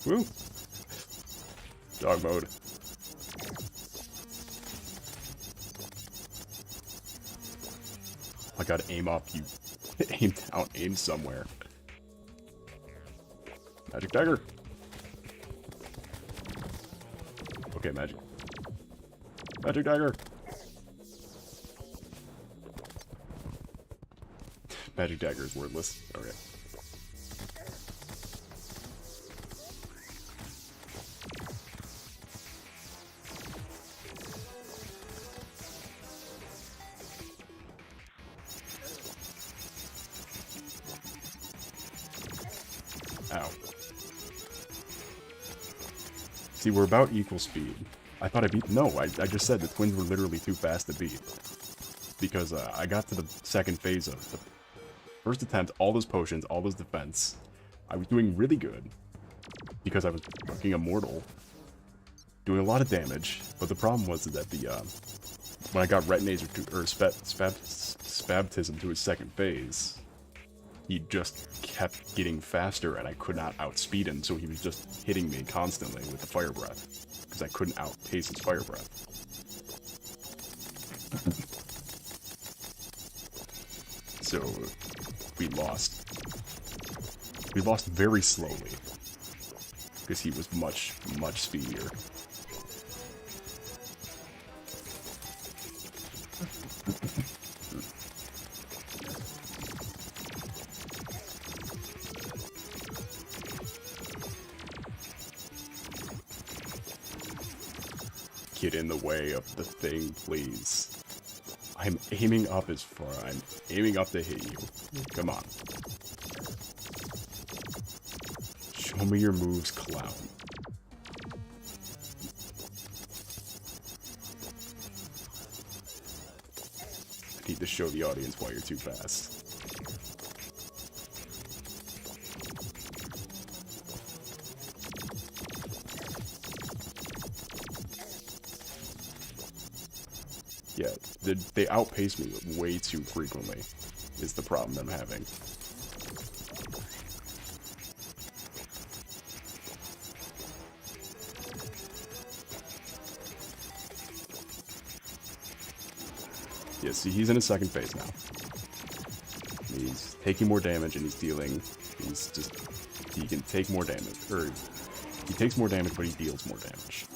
[SPEAKER 1] Woo! Dog mode. I gotta aim up, you... aim down, aim somewhere. Magic Dagger! Okay, magic. Magic Dagger! Magic Dagger is wordless. Okay. Ow. See, we're about equal speed. I thought I beat... No, I just said the twins were literally too fast to beat. Because I got to the second phase of the first attempt, all those potions, all those defense. I was doing really good. Because I was fucking immortal. Doing a lot of damage. But the problem was that the... when I got Retinazer to... Or Spabtism to his second phase... He just kept getting faster and I could not outspeed him, so he was just hitting me constantly with the Fire Breath. Because I couldn't outpace his Fire Breath. So, we lost. We lost very slowly. Because he was much, much speedier. Get in the way of the thing, please. I'm aiming up as far. I'm aiming up to hit you. Come on. Show me your moves, clown. I need to show the audience why you're too fast. Yeah, they outpace me way too frequently, is the problem I'm having. Yeah, see, he's in his second phase now. He's taking more damage and he's dealing. He can take more damage. Or, he takes more damage, but he deals more damage.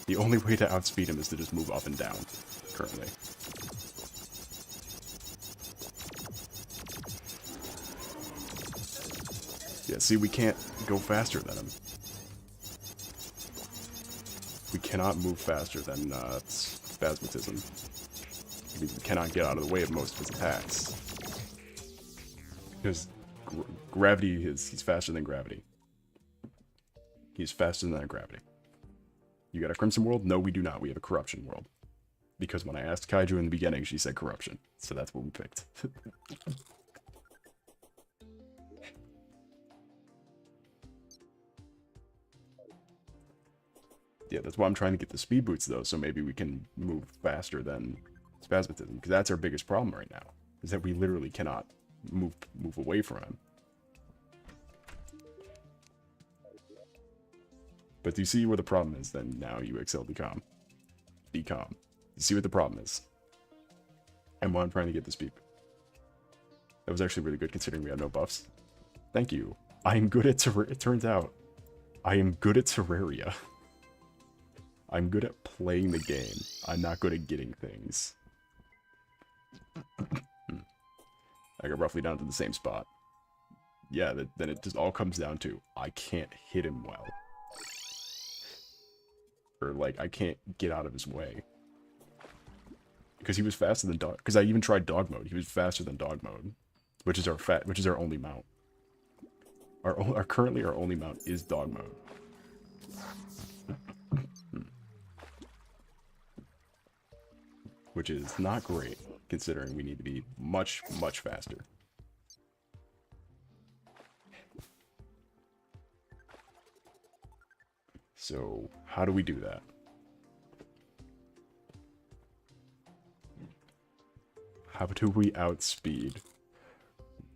[SPEAKER 1] The only way to outspeed him is to just move up and down, currently. Yeah, see, we can't go faster than him. We cannot move faster than Spasmatism. We cannot get out of the way of most of his attacks. Because gravity he's faster than gravity. He's faster than gravity. You got a Crimson World? No, we do not. We have a Corruption World. Because when I asked Kaiju in the beginning, she said Corruption. So that's what we picked. Yeah, that's why I'm trying to get the speed boots, though, so maybe we can move faster than Spasmatism. Because that's our biggest problem right now, is that we literally cannot move away from him. But do you see where the problem is? Then now you excel decom. Decom. You see what the problem is? And why I'm trying to get the speed. That was actually really good considering we had no buffs. Thank you. I am good at Terraria. It turns out I am good at Terraria. I'm good at playing the game. I'm not good at getting things. I got roughly down to the same spot. Yeah, then it just all comes down to I can't hit him well. Or, like, I can't get out of his way. Because he was faster than dog. Because I even tried dog mode. He was faster than dog mode, which is our only mount. Currently our only mount is dog mode. Which is not great, considering we need to be much, much faster. So, how do we do that? How do we outspeed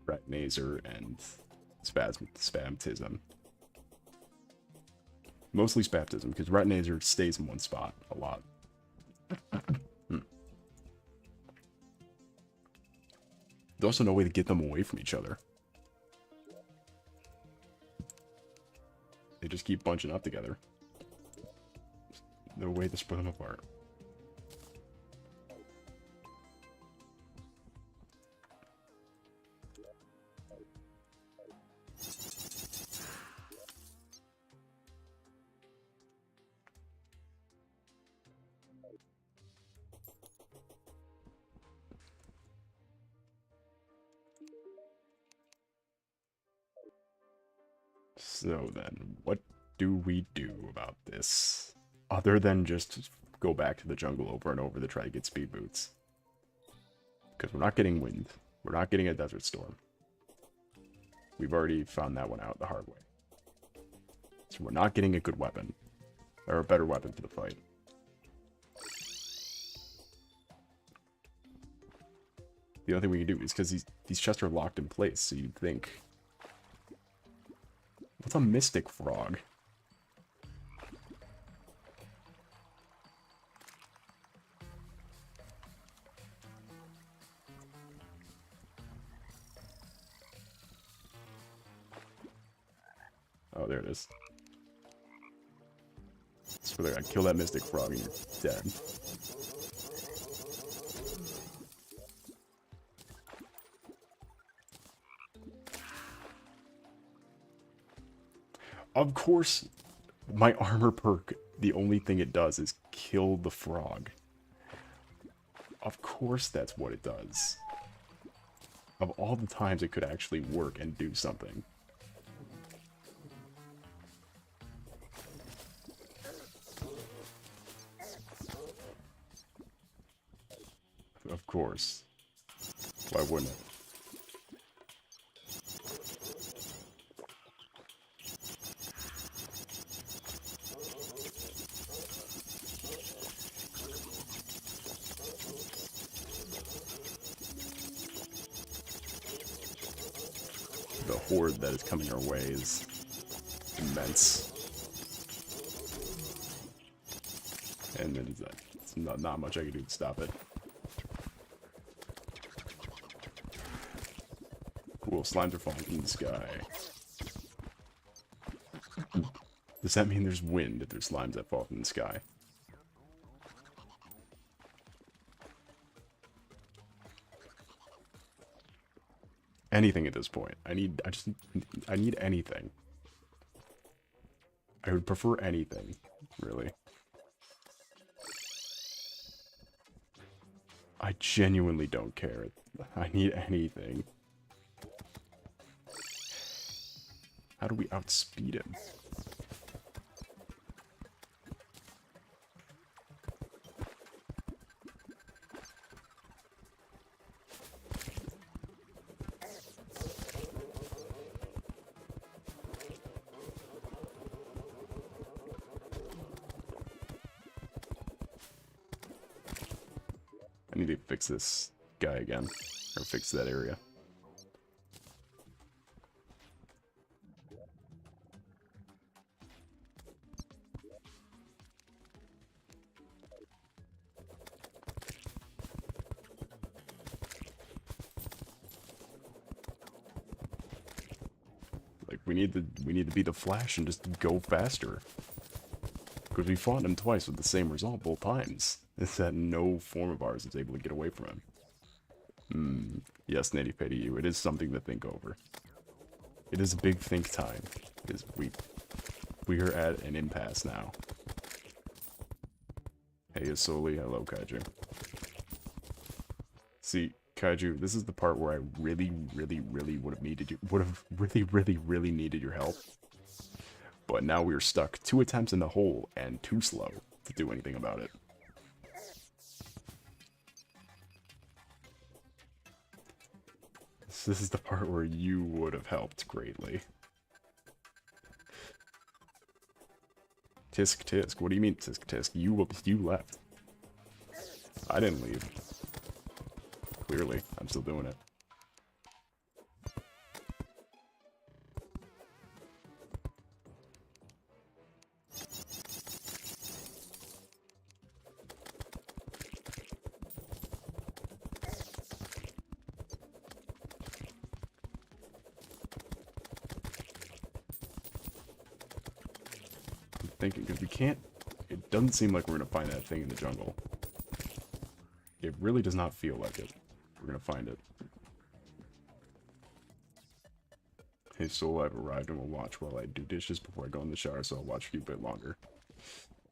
[SPEAKER 1] Retinazer and Spamtism? Mostly Spamtism, because Retinazer stays in one spot a lot. There's also no way to get them away from each other. They just keep bunching up together. No way to split them apart. So then, what do we do about this? Other than just go back to the jungle over and over to try to get speed boots. Because we're not getting wind. We're not getting a desert storm. We've already found that one out the hard way. So we're not getting a good weapon. Or a better weapon for the fight. The only thing we can do is because these chests are locked in place, so you'd think... What's a mystic frog? Oh, there it is. So I kill that mystic frog and you're dead. Of course, my armor perk, the only thing it does is kill the frog. Of course that's what it does. Of all the times it could actually work and do something. Of course. Why wouldn't it? horde that is coming our way is immense. And then it's not much I can do to stop it. Cool, slimes are falling from the sky. Does that mean there's wind if there's slimes that fall from the sky? Anything at this point. I need anything. I would prefer anything, really. I genuinely don't care. I need anything. How do we outspeed him? I need to fix this guy again, or fix that area. Like we need to be the Flash and just go faster. Because we fought him twice with the same result both times. It's that no form of ours is able to get away from him. Yes, Nitty Pitty you. It is something to think over. It is a big think time. Because we are at an impasse now. Hey, Asoli. Hello, Kaiju. See, Kaiju, this is the part where I really would have needed you. Would have really needed your help. But now we're stuck 2 attempts in the hole and too slow to do anything about it. So this is the part where you would have helped greatly. Tisk tisk. What do you mean tisk tisk? You left. I didn't leave. Clearly, I'm still doing it. Thinking, because we can't, it doesn't seem like we're going to find that thing in the jungle. It really does not feel like it. We're going to find it. Hey Soul, I've arrived and will watch while I do dishes before I go in the shower, so I'll watch for you a bit longer.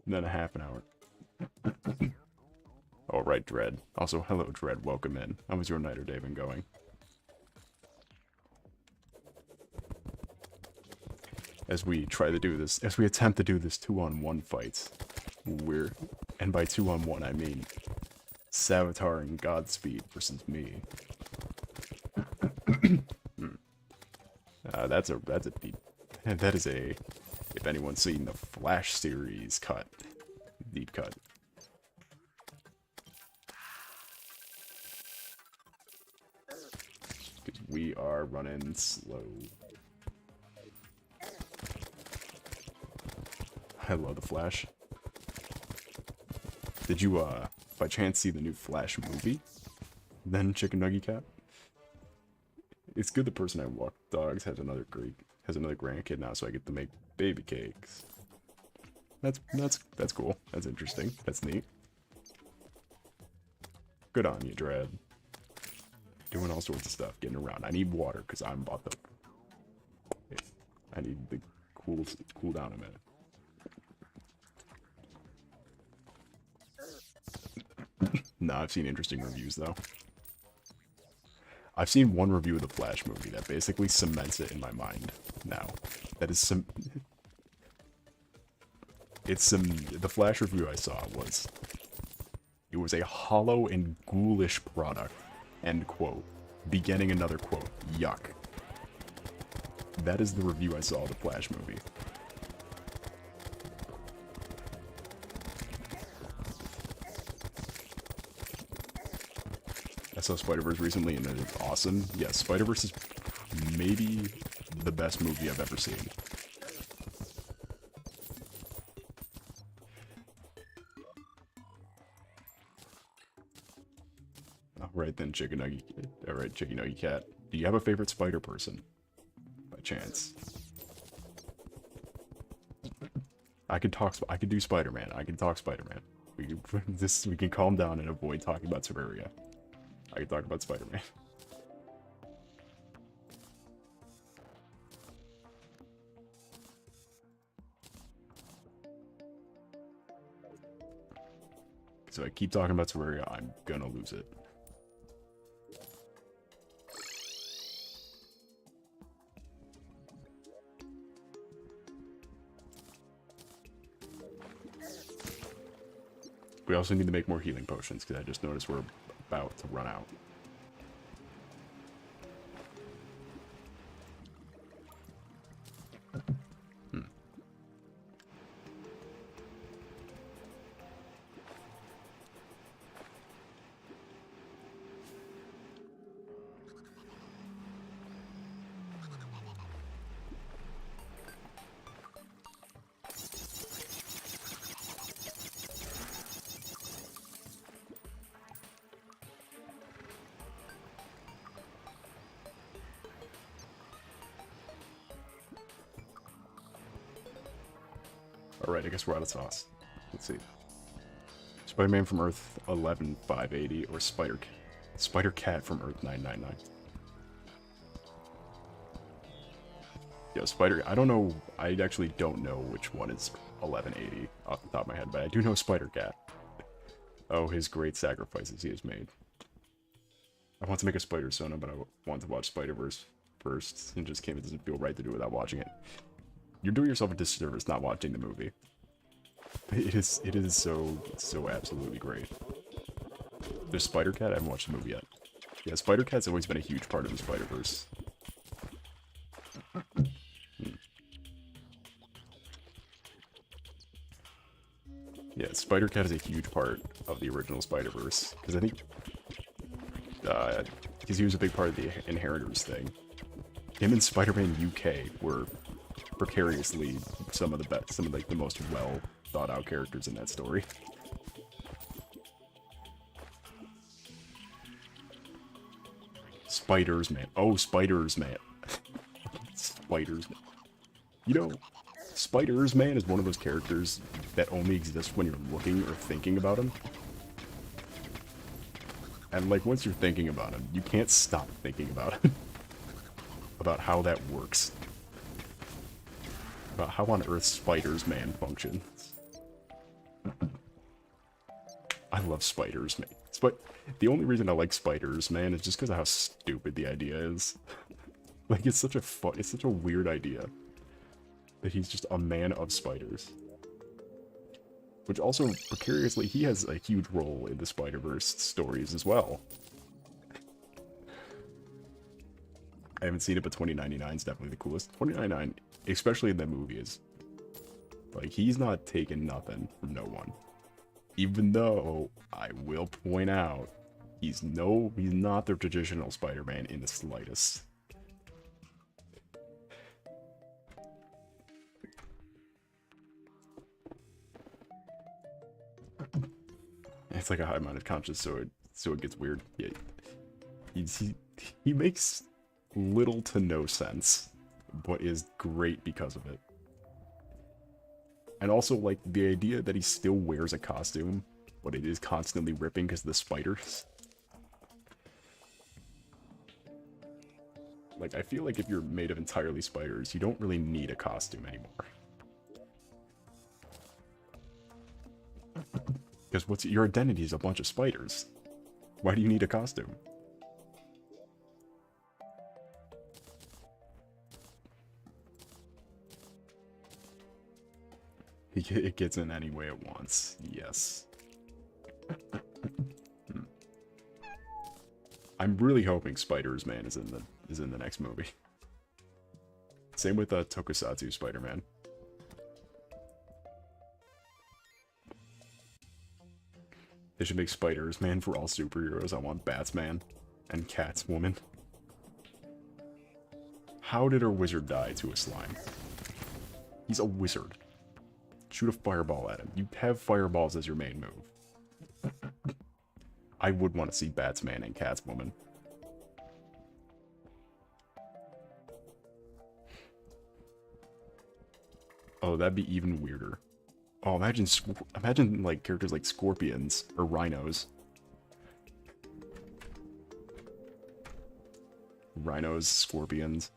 [SPEAKER 1] And then a half an hour. Alright, Dread. Also, hello Dread, welcome in. How was your night or day been going? As we try to do this, as we attempt to do this 2-on-1 fight, and by 2-on-1 I mean Savitar and Godspeed versus me. That's a deep, that is a, if anyone's seen the Flash series cut, deep cut. Because we are running slow. I love the Flash. Did you, by chance see the new Flash movie? Then Chicken Nugget Cat? It's good the person I walk dogs has another grandkid now, so I get to make baby cakes. That's cool. That's interesting. That's neat. Good on you, Dread. Doing all sorts of stuff, getting around. I need water, because I'm about to... I need to cool down a minute. No, I've seen interesting reviews, though. I've seen one review of the Flash movie that basically cements it in my mind now. That is some... The Flash review I saw was... It was a hollow and ghoulish product. End quote. Beginning another quote. Yuck. That is the review I saw of the Flash movie. I saw Spider-Verse recently and it is awesome. Yes, Spider-Verse is maybe the best movie I've ever seen. Alright then, Chicken Nugget. Alright, Chicken Nugget Cat. Do you have a favorite spider person? By chance. I could do Spider-Man. I can talk Spider-Man. We can calm down and avoid talking about Terraria. I can talk about Spider-Man. So I keep talking about Terraria, I'm gonna lose it. We also need to make more healing potions, because I just noticed we're about to run out. Alright, I guess we're out of sauce. Let's see. Spider-Man from Earth 11580 or Spider-Cat from Earth 999. Yeah, I don't know, I actually don't know which one is 1180 off the top of my head, but I do know Spider-Cat. Oh, his great sacrifices he has made. I want to make a Spider-Sona, but I want to watch Spider-Verse first, and just it doesn't feel right to do without watching it. You're doing yourself a disservice not watching the movie. It is so absolutely great. There's Spider-Cat, I haven't watched the movie yet. Yeah, Spider-Cat's always been a huge part of the Spider-Verse. Yeah, Spider-Cat is a huge part of the original Spider-Verse, because I think, because he was a big part of the Inheritors thing. Him and Spider-Man UK were precariously some of the most well thought out characters in that story. Spiders, man. Oh, Spiders, man. Spiders, man. You know, Spiders, man is one of those characters that only exists when you're looking or thinking about him. And like, once you're thinking about him, you can't stop thinking about him. About how that works. About how on earth Spiders, man functions. I love Spiders, man. But the only reason I like Spiders, man, is just because of how stupid the idea is. Like, it's such a weird idea. That he's just a man of spiders. Which also, precariously, he has a huge role in the Spider-Verse stories as well. I haven't seen it, but 2099 is definitely the coolest. 2099, especially in that movie, is... like, he's not taking nothing from no one. Even though, I will point out, he's not the traditional Spider-Man in the slightest. It's like a high-minded conscience, so it gets weird. Yeah, he makes little to no sense, but is great because of it. And also, like, the idea that he still wears a costume, but it is constantly ripping because of the spiders. Like, I feel like if you're made of entirely spiders, you don't really need a costume anymore. Because your identity is a bunch of spiders. Why do you need a costume? It gets in any way it wants. Yes. I'm really hoping Spiders Man is in the next movie. Same with Tokusatsu Spider-Man. They should make Spiders Man for all superheroes. I want Batsman and Catwoman. How did our wizard die to a slime? He's a wizard. Shoot a fireball at him. You have fireballs as your main move. I would want to see Batsman and Catswoman. Oh, that'd be even weirder. Oh, imagine like characters like scorpions or rhinos. Rhinos, scorpions,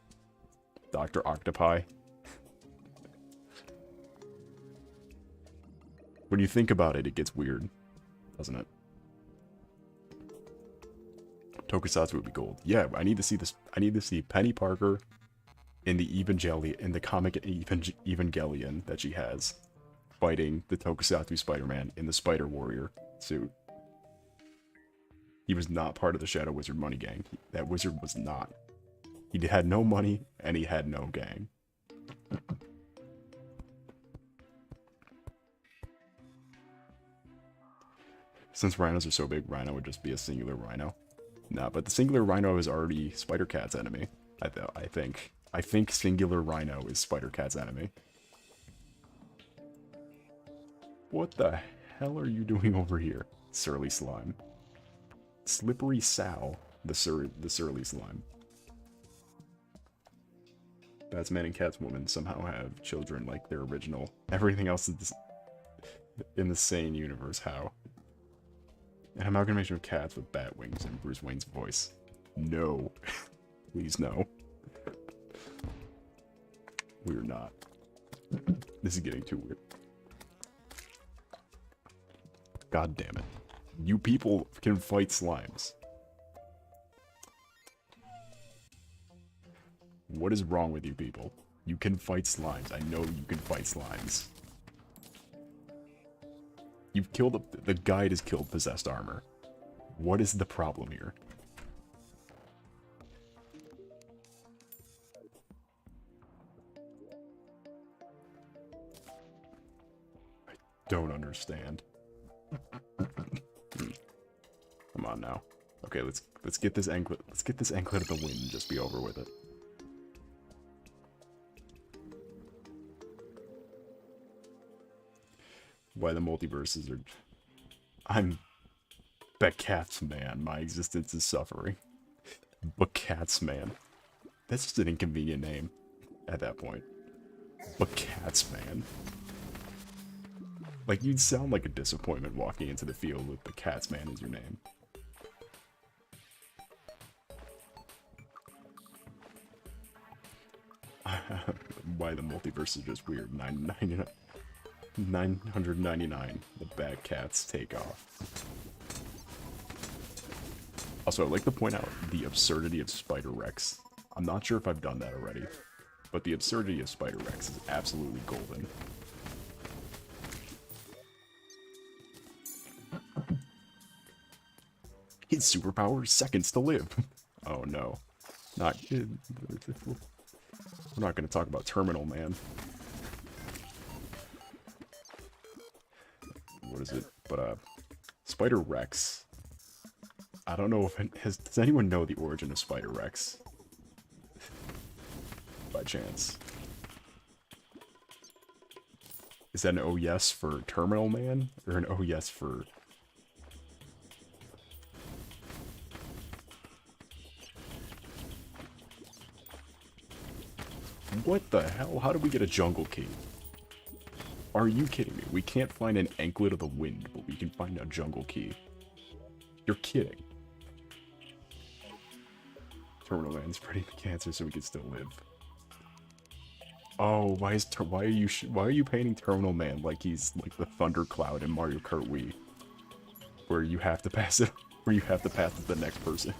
[SPEAKER 1] Dr. Octopi. When you think about it, it gets weird, doesn't it? Tokusatsu would be gold. Yeah, I need to see this. I need to see Penny Parker in the comic Evangelion that she has, fighting the Tokusatsu Spider-Man in the Spider Warrior suit. He was not part of the Shadow Wizard money gang. That wizard was not. He had no money, and he had no gang. Since rhinos are so big, Rhino would just be a singular rhino. Nah, but the singular rhino is already Spider-Cat's enemy. I think. I think singular rhino is Spider-Cat's enemy. What the hell are you doing over here, Surly Slime? Slippery Sal, the surly slime. Batsman and Catswoman somehow have children like their original. Everything else is in the same universe. How? An amalgamation of cats with bat wings and Bruce Wayne's voice. No. Please no. We're not. This is getting too weird. God damn it. You people can fight slimes. What is wrong with you people? You can fight slimes. I know you can fight slimes. You've killed the guide has killed possessed armor. What is the problem here? I don't understand. Come on now. Okay, let's get this anklet. Let's get this anklet of the wind and just be over with it. Why the multiverses are... I'm... Bacatsman. My existence is suffering. Bacatsman. That's just an inconvenient name at that point. Bacatsman. Like, you'd sound like a disappointment walking into the field with Bacatsman as your name. Why the multiverse is just weird. 999. The bad cats take off. Also, I'd like to point out the absurdity of Spider-Rex. I'm not sure if I've done that already, but the absurdity of Spider-Rex is absolutely golden. His superpower is seconds to live. Oh no. Not... We're not going to talk about Terminal Man. What is it? But, Spider-Rex. I don't know if does anyone know the origin of Spider-Rex? By chance. Is that an oh yes for Terminal Man? Or an oh yes for... What the hell? How did we get a jungle key? Are you kidding me? We can't find an anklet of the wind, but we can find a jungle key. You're kidding. Terminal Man's spreading the cancer so we can still live. Oh, why are you painting Terminal Man like he's like the Thundercloud in Mario Kart Wii, where you have to pass it, where you have to pass it to the next person?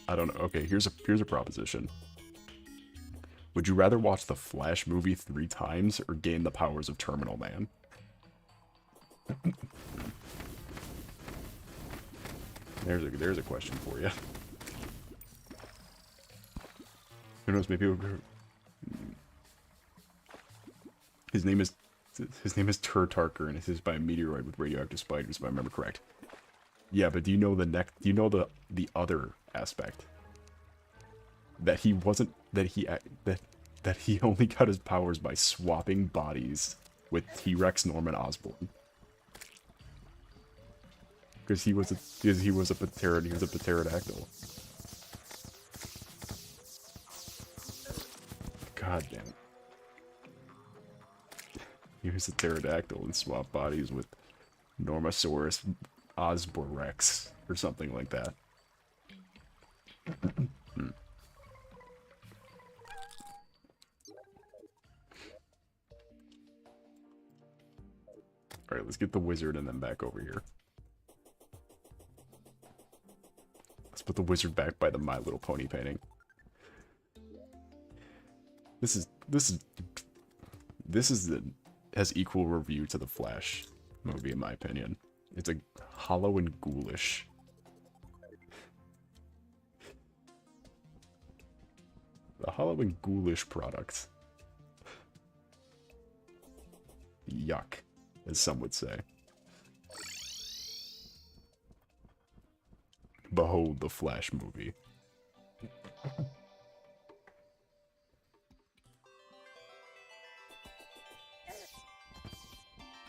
[SPEAKER 1] I don't know. Okay, here's a proposition. Would you rather watch the Flash movie 3 times or gain the powers of Terminal Man? There's a question for you. Who knows? Maybe his name is His name is Turtarker, and it's is by a meteoroid with radioactive spiders, if I remember correct. Yeah, but do you know Do you know the other aspect? That he wasn't. That he only got his powers by swapping bodies with T-Rex Norman Osborn. Because he was a pterodactyl. God damn it. He was a pterodactyl and swapped bodies with Normosaurus Osborex or something like that. Alright, let's get the wizard and then back over here. Let's put the wizard back by the My Little Pony painting. This has equal review to the Flash movie, in my opinion. It's a hollow and ghoulish. The hollow and ghoulish product. Yuck, as some would say. Behold the Flash movie.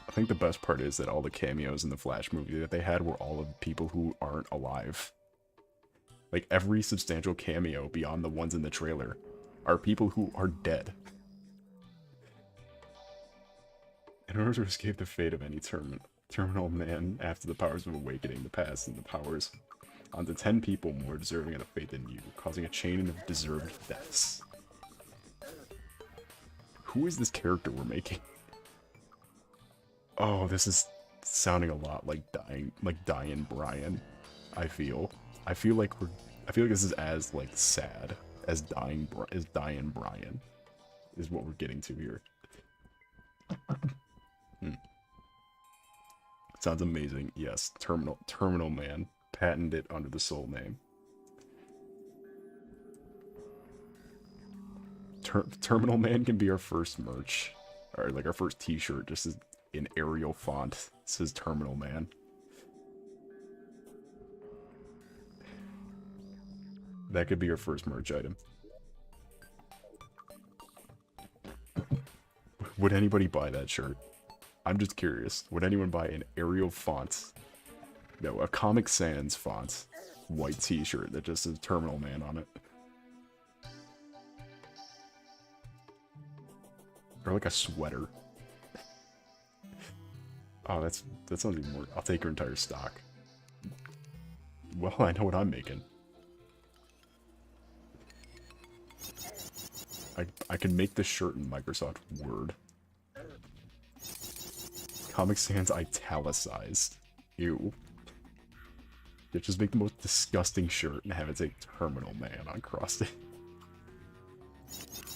[SPEAKER 1] I think the best part is that all the cameos in the Flash movie that they had were all of people who aren't alive. Like, every substantial cameo beyond the ones in the trailer are people who are dead. In order to escape the fate of any terminal man after the powers of awakening, the past and the powers onto 10 people more deserving of the fate than you, causing a chain of deserved deaths. Who is this character we're making? Oh, this is sounding a lot like Dying Brian. I feel like this is as like sad as Dying Brian is what we're getting to here. Sounds amazing. Yes, Terminal Man, patented under the Soul name. Terminal Man can be our first merch, or like our first T-shirt, just as in Arial font. It says Terminal Man. That could be your first merch item. Would anybody buy that shirt? I'm just curious. Would anyone buy an Arial font? No, a Comic Sans font white t-shirt that just says Terminal Man on it. Or like a sweater. Oh, that sounds even more. I'll take her entire stock. Well, I know what I'm making. I can make this shirt in Microsoft Word. Comic Sans italicized. Ew. You just make the most disgusting shirt and have it say Terminal Man on crossed it.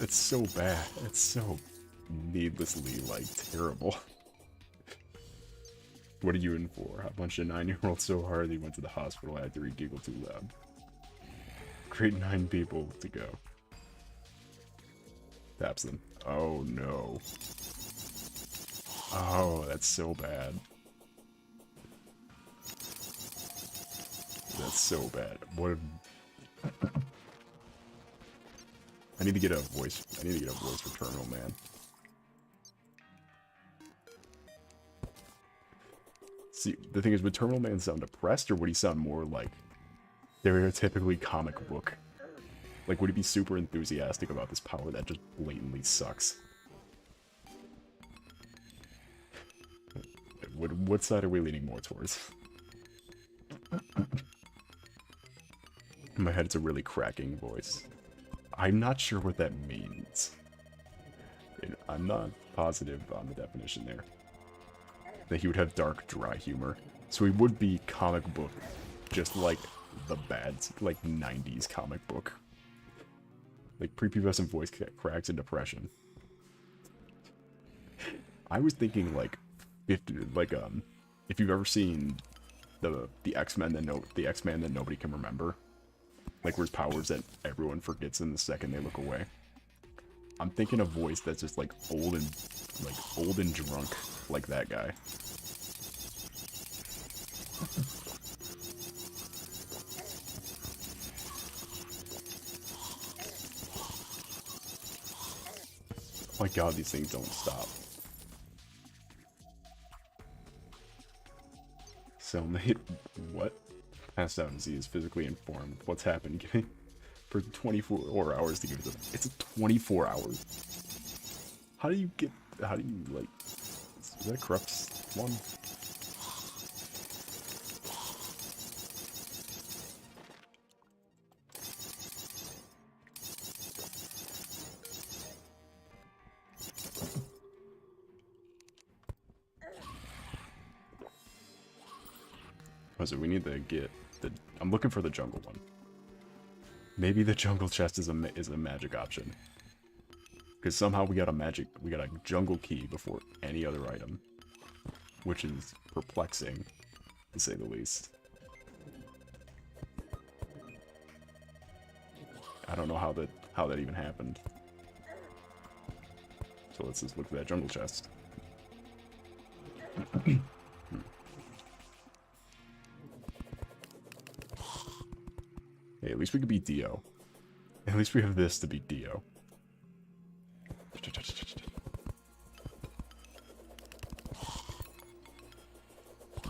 [SPEAKER 1] It's so bad. It's so needlessly, like, terrible. What are you in for? A bunch of 9-year-olds so hard they went to the hospital after he giggled too loud. Great 9 people to go. Taps them. Oh no. Oh, that's so bad. That's so bad. What I need to get a voice. I need to get a voice for Terminal Man. See, the thing is, would Terminal Man sound depressed, or would he sound more like stereotypically comic book? Like, would he be super enthusiastic about this power that just blatantly sucks? What side are we leaning more towards? In my head, it's a really cracking voice. I'm not sure what that means. I'm not positive on the definition there. That he would have dark, dry humor. So he would be comic book, just like the bad, like 90s comic book. Like prepubescent voice cracks and depression. I was thinking like, if you've ever seen the X-Men that nobody can remember, like where's powers that everyone forgets in the second they look away. I'm thinking a voice that's just like old and like old and drunk like that guy. Oh my god, these things don't stop. Cellmate, what? Passed out and Z is physically informed. What's happened? Give me for 24 hours to give it to them. It's a 24 hours. How do you get, how do you, like, is that a corrupt one? Oh, so we need to get the, I'm looking for the jungle one. Maybe the jungle chest is a magic option. Because somehow we got a jungle key before any other item. Which is perplexing, to say the least. I don't know how that even happened. So let's just look for that jungle chest. Hey, at least we could beat Dio. At least we have this to beat Dio.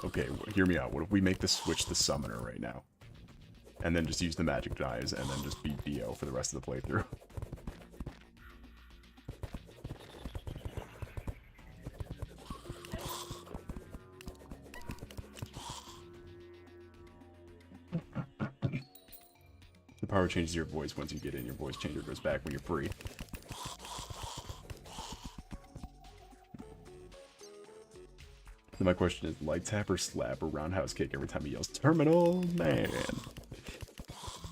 [SPEAKER 1] Okay, hear me out. What if we make the switch the summoner right now? And then just use the magic knives and then just beat Dio for the rest of the playthrough. The power changes your voice once you get in. Your voice changer goes back when you're free. Then my question is, light tap or slap or roundhouse kick every time he yells, "Terminal Man"?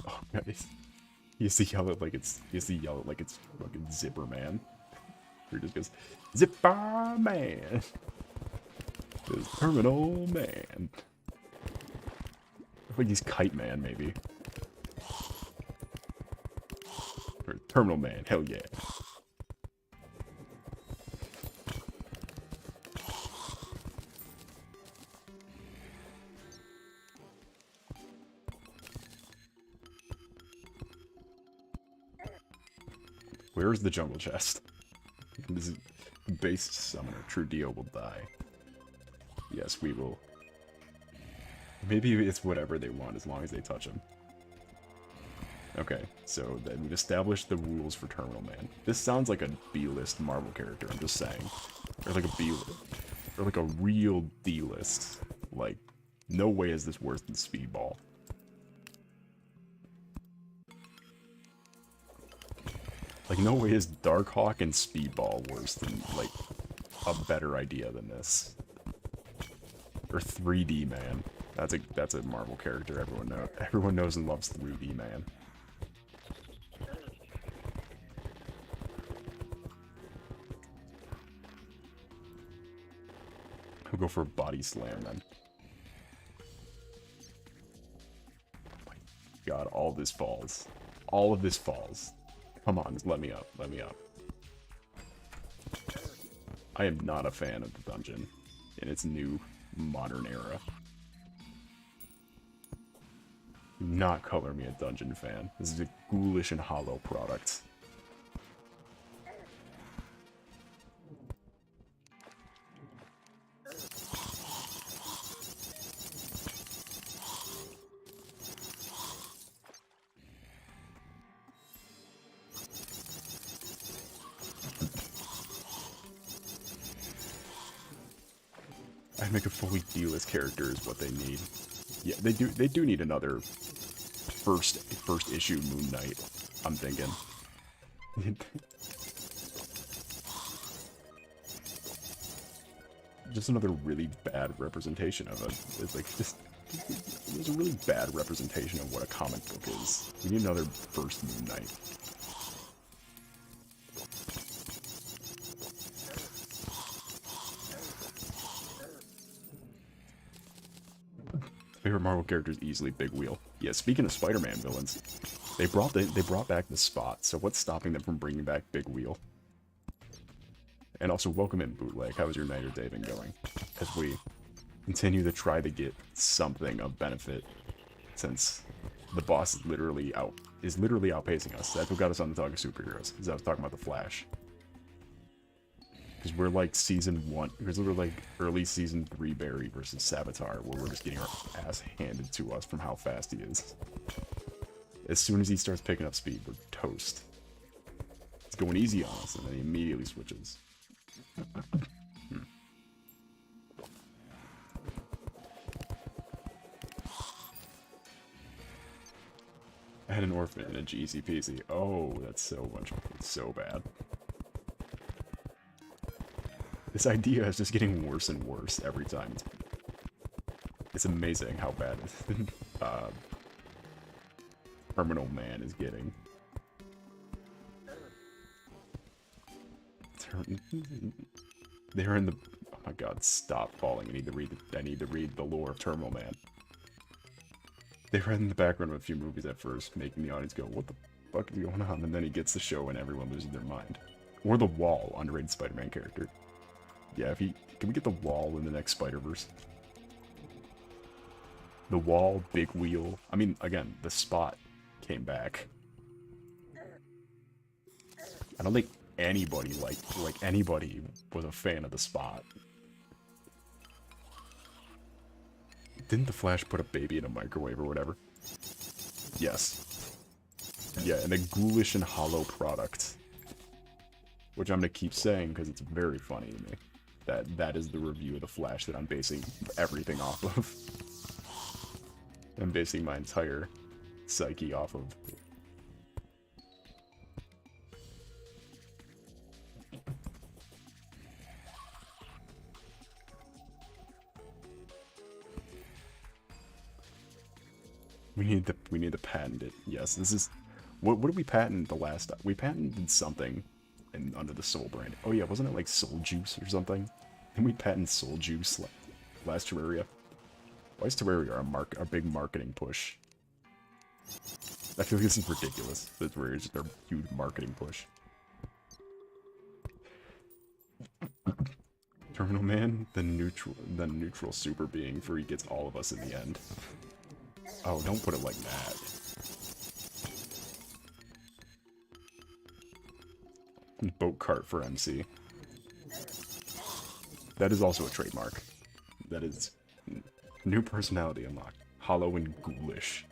[SPEAKER 1] Oh, guys. He has to yell it like it's, fucking Zipper Man. Or just goes, "Zipper Man!" Goes, "Terminal Man." I think he's Kite Man, maybe. Or Terminal Man, hell yeah. Where's the jungle chest? This is based summoner. True Dio will die. Yes, we will. Maybe it's whatever they want as long as they touch him. Okay, so then we've established the rules for Terminal Man. This sounds like a B-list Marvel character, I'm just saying. Or like a B-list. Or like a real D-list. Like, no way is this worse than Speedball. Like, no way is Darkhawk and Speedball worse than, like, a better idea than this. Or 3D Man. That's a Marvel character everyone knows and loves 3D Man. We'll go for a body slam then. Oh my god, all this falls. All of this falls. Come on, just let me up. Let me up. I am not a fan of the dungeon in its new modern era. Do not color me a dungeon fan. This is a ghoulish and hollow product. I make a fully D-list character is what they need. Yeah, they do need another first issue Moon Knight, I'm thinking. Just another really bad representation of it. It's like there's a really bad representation of what a comic book is. We need another first Moon Knight. Favorite Marvel character is easily Big Wheel. Yeah, speaking of Spider-Man villains, they brought back the Spot. So what's stopping them from bringing back Big Wheel? And also, welcome in, Bootleg. How was your night or day been going? As we continue to try to get something of benefit, since the boss is literally outpacing us. That's what got us on the talk of superheroes, is I was talking about the Flash. Because we're like season 1, because we're like early season 3 Barry versus Savitar, where we're just getting our ass handed to us from how fast he is. As soon as he starts picking up speed, we're toast. It's going easy on us, and then he immediately switches. I had an orphan in a easy peasy. Oh, that's so bad. This idea is just getting worse and worse every time. It's amazing how bad Terminal Man is getting. They're in the... Oh my god, stop falling. I need to read the lore of Terminal Man. They were in the background of a few movies at first, making the audience go, what the fuck is going on? And then he gets the show and everyone loses their mind. Or the Wall, underrated Spider-Man character. Yeah, can we get the Wall in the next Spider-Verse? The Wall, Big Wheel. I mean, again, the Spot came back. I don't think anybody anybody was a fan of the Spot. Didn't the Flash put a baby in a microwave or whatever? Yes. Yeah, and a ghoulish and hollow product. Which I'm gonna keep saying because it's very funny to me. That is the review of the Flash that I'm basing everything off of. I'm basing my entire psyche off of. We need to patent it. Yes, this is... What did we patent the last time? We patented something under the Soul brand. Oh yeah, wasn't it like Soul Juice or something? Didn't we patent Soul Juice last Terraria? Why is Terraria a big marketing push? I feel like this is ridiculous. That Terraria is just a huge marketing push. Terminal Man, the neutral super being, for he gets all of us in the end. Oh, don't put it like that. Boat cart for MC. That is also a trademark. That is new personality unlocked. Hollow and ghoulish.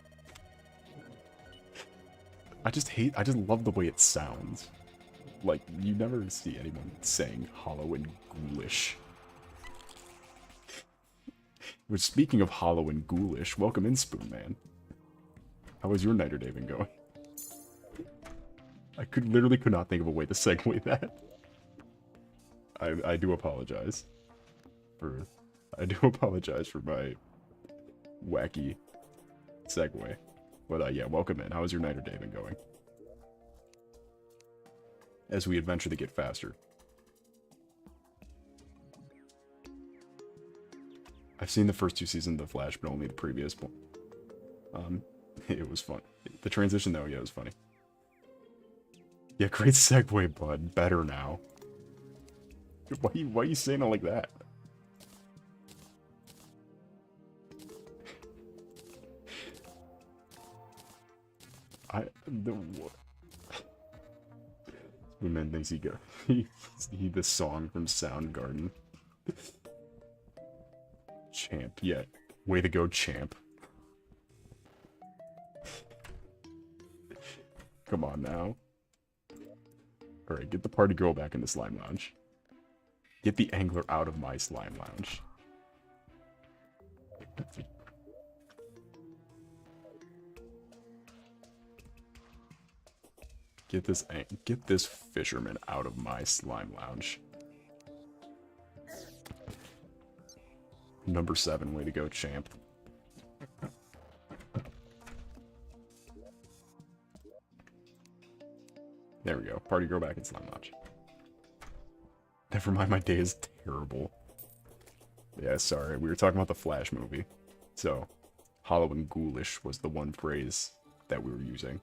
[SPEAKER 1] I just love the way it sounds. Like, you never see anyone saying hollow and ghoulish. Which, speaking of hollow and ghoulish, welcome in, Spoon Man. How was your night or day been going? I literally could not think of a way to segue that. I do apologize for my wacky segue. But yeah, welcome in. How was your night or day been going? As we adventure to get faster. I've seen the first 2 seasons of The Flash, but only the previous one. It was fun. The transition, though, yeah, it was funny. Yeah, great segue, bud. Better now. Why are you saying it like that? Spoonman thinks he the song from Soundgarden. Champ, yeah. Way to go, champ. Come on now. Alright, get the party girl back in the slime lounge. Get the angler out of my slime lounge. Get this fisherman out of my slime lounge. Number 7, way to go, champ. There we go. Party girl back in slime lounge. Never mind, my day is terrible. Yeah, sorry. We were talking about the Flash movie. So, hollow and ghoulish was the one phrase that we were using.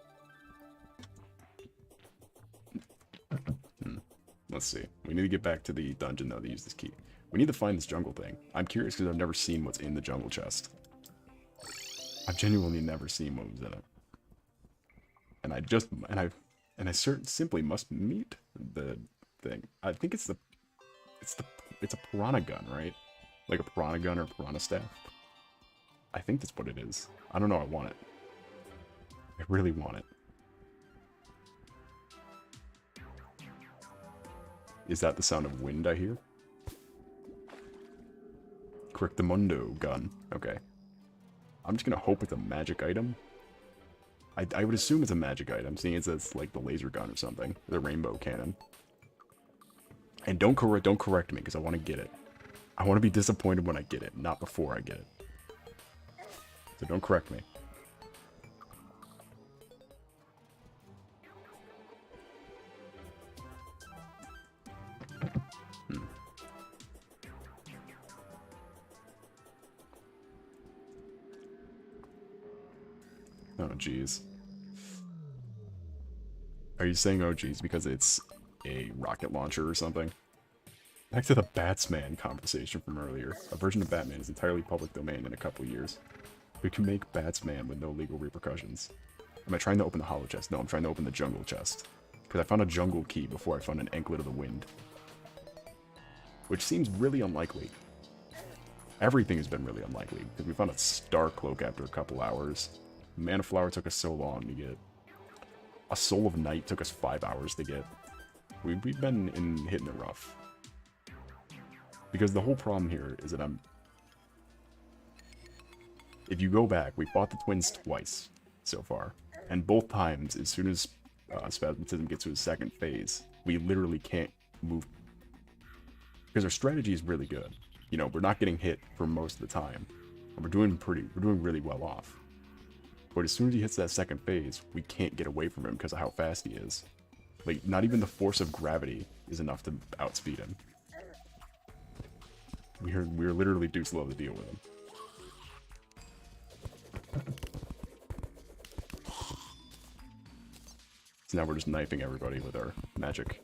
[SPEAKER 1] Let's see. We need to get back to the dungeon, though, to use this key. We need to find this jungle thing. I'm curious because I've never seen what's in the jungle chest. I've genuinely never seen what was in it. And I simply must meet the thing. I think it's a piranha gun, right? Like a piranha gun or piranha staff. I think that's what it is. I don't know, I want it. I really want it. Is that the sound of wind I hear? Crictamundo gun. Okay. I'm just gonna hope it's a magic item. I would assume it's a magic item, seeing as it's like the laser gun or something. The rainbow cannon. And don't correct me, because I want to get it. I want to be disappointed when I get it, not before I get it. So don't correct me. Oh, jeez. Are you saying oh, jeez, because it's a rocket launcher or something? Back to the Batsman conversation from earlier. A version of Batman is entirely public domain in a couple years. We can make Batsman with no legal repercussions. Am I trying to open the hollow chest? No, I'm trying to open the jungle chest. Because I found a jungle key before I found an anklet of the wind. Which seems really unlikely. Everything has been really unlikely, because we found a star cloak after a couple hours. Mana Flower took us so long to get. A Soul of Night took us 5 hours to get. We've been hitting it rough. Because the whole problem here is that if you go back, we fought the twins twice so far. And both times, as soon as Spasmatism gets to his second phase, we literally can't move. Because our strategy is really good. You know, we're not getting hit for most of the time. And we're doing really well off. But as soon as he hits that second phase, we can't get away from him because of how fast he is. Like, not even the force of gravity is enough to outspeed him. We're literally too slow to deal with him. So now we're just knifing everybody with our magic.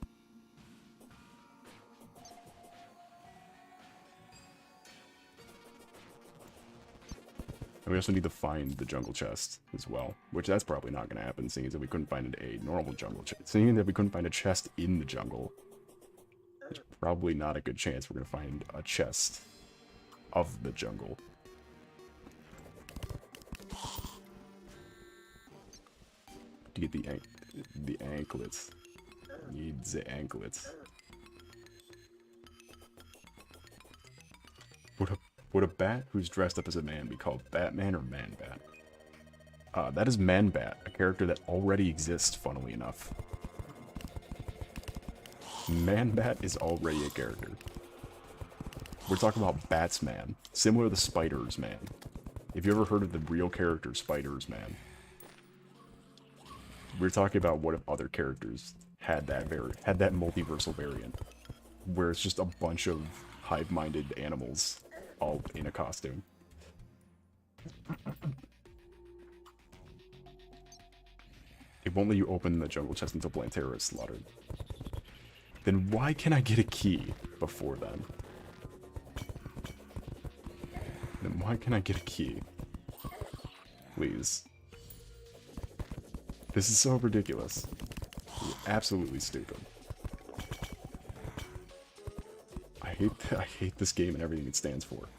[SPEAKER 1] And we also need to find the jungle chest as well, which that's probably not going to happen, seeing as that we couldn't find a normal jungle chest. Seeing that we couldn't find a chest in the jungle, there's probably not a good chance we're going to find a chest of the jungle. To get the anklets. Need the anklets. Would a bat who's dressed up as a man be called Batman or Man-Bat? That is Man-Bat, a character that already exists, funnily enough. Man-Bat is already a character. We're talking about Batsman, similar to Spider's Man. If you ever heard of the real character Spider's Man, we're talking about what if other characters had that multiversal variant, where it's just a bunch of hive-minded animals all in a costume. It won't let you open the jungle chest until Plantera is slaughtered. Then why can I get a key before then? Then why can I get a key? Please. This is so ridiculous. This is absolutely stupid. I hate this game and everything it stands for.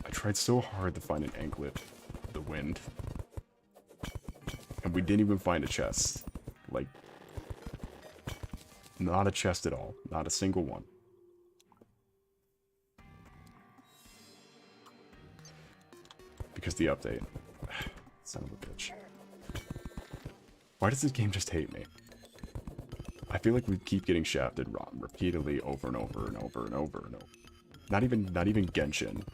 [SPEAKER 1] I tried so hard to find an anklet of the wind. And we didn't even find a chest. Like, not a chest at all. Not a single one. Because the update. Son of a bitch. Why does this game just hate me? I feel like we keep getting shafted repeatedly over and over and over and over and over. Not even Genshin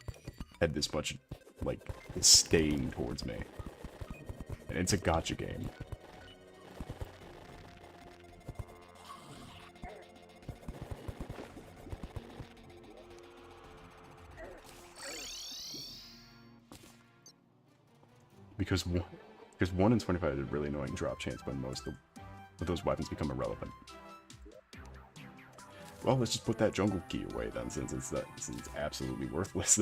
[SPEAKER 1] had this much, like, disdain towards me. And it's a gacha game. because 1 in 25 is a really annoying drop chance when most of those weapons become irrelevant. Well, let's just put that jungle key away then, since it's absolutely worthless.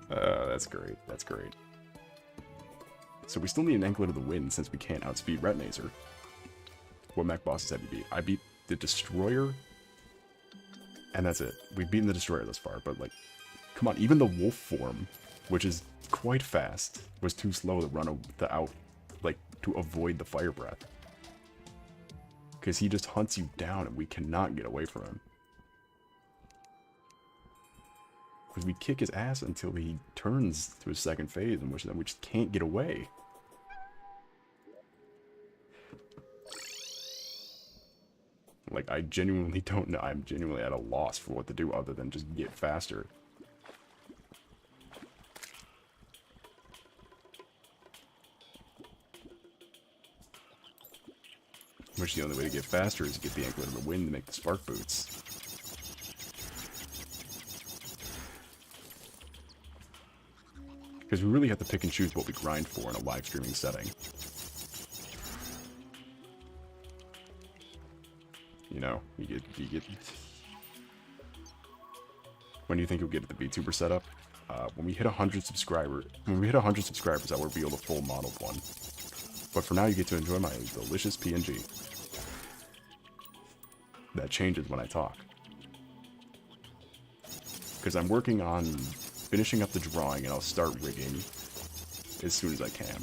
[SPEAKER 1] That's great. That's great. So we still need an Anklet of the Wind since we can't outspeed Retinazer. What mech bosses have you beat? I beat the Destroyer, and that's it. We've beaten the Destroyer thus far, but like, come on, even the Wolf form, which is quite fast, was too slow to avoid the Fire Breath. Because he just hunts you down and we cannot get away from him. Because we kick his ass until he turns to his second phase, in which then we just can't get away. Like, I genuinely don't know. I'm genuinely at a loss for what to do other than just get faster. Which the only way to get faster is to get the Anklet of the Wind to make the Spark Boots. Because we really have to pick and choose what we grind for in a live streaming setting. You know, you get... When do you think you'll get the VTuber setup? When we hit 100 subscribers, I will reveal the full modeled one. But for now, you get to enjoy my delicious PNG. That changes when I talk. Because I'm working on finishing up the drawing, and I'll start rigging as soon as I can.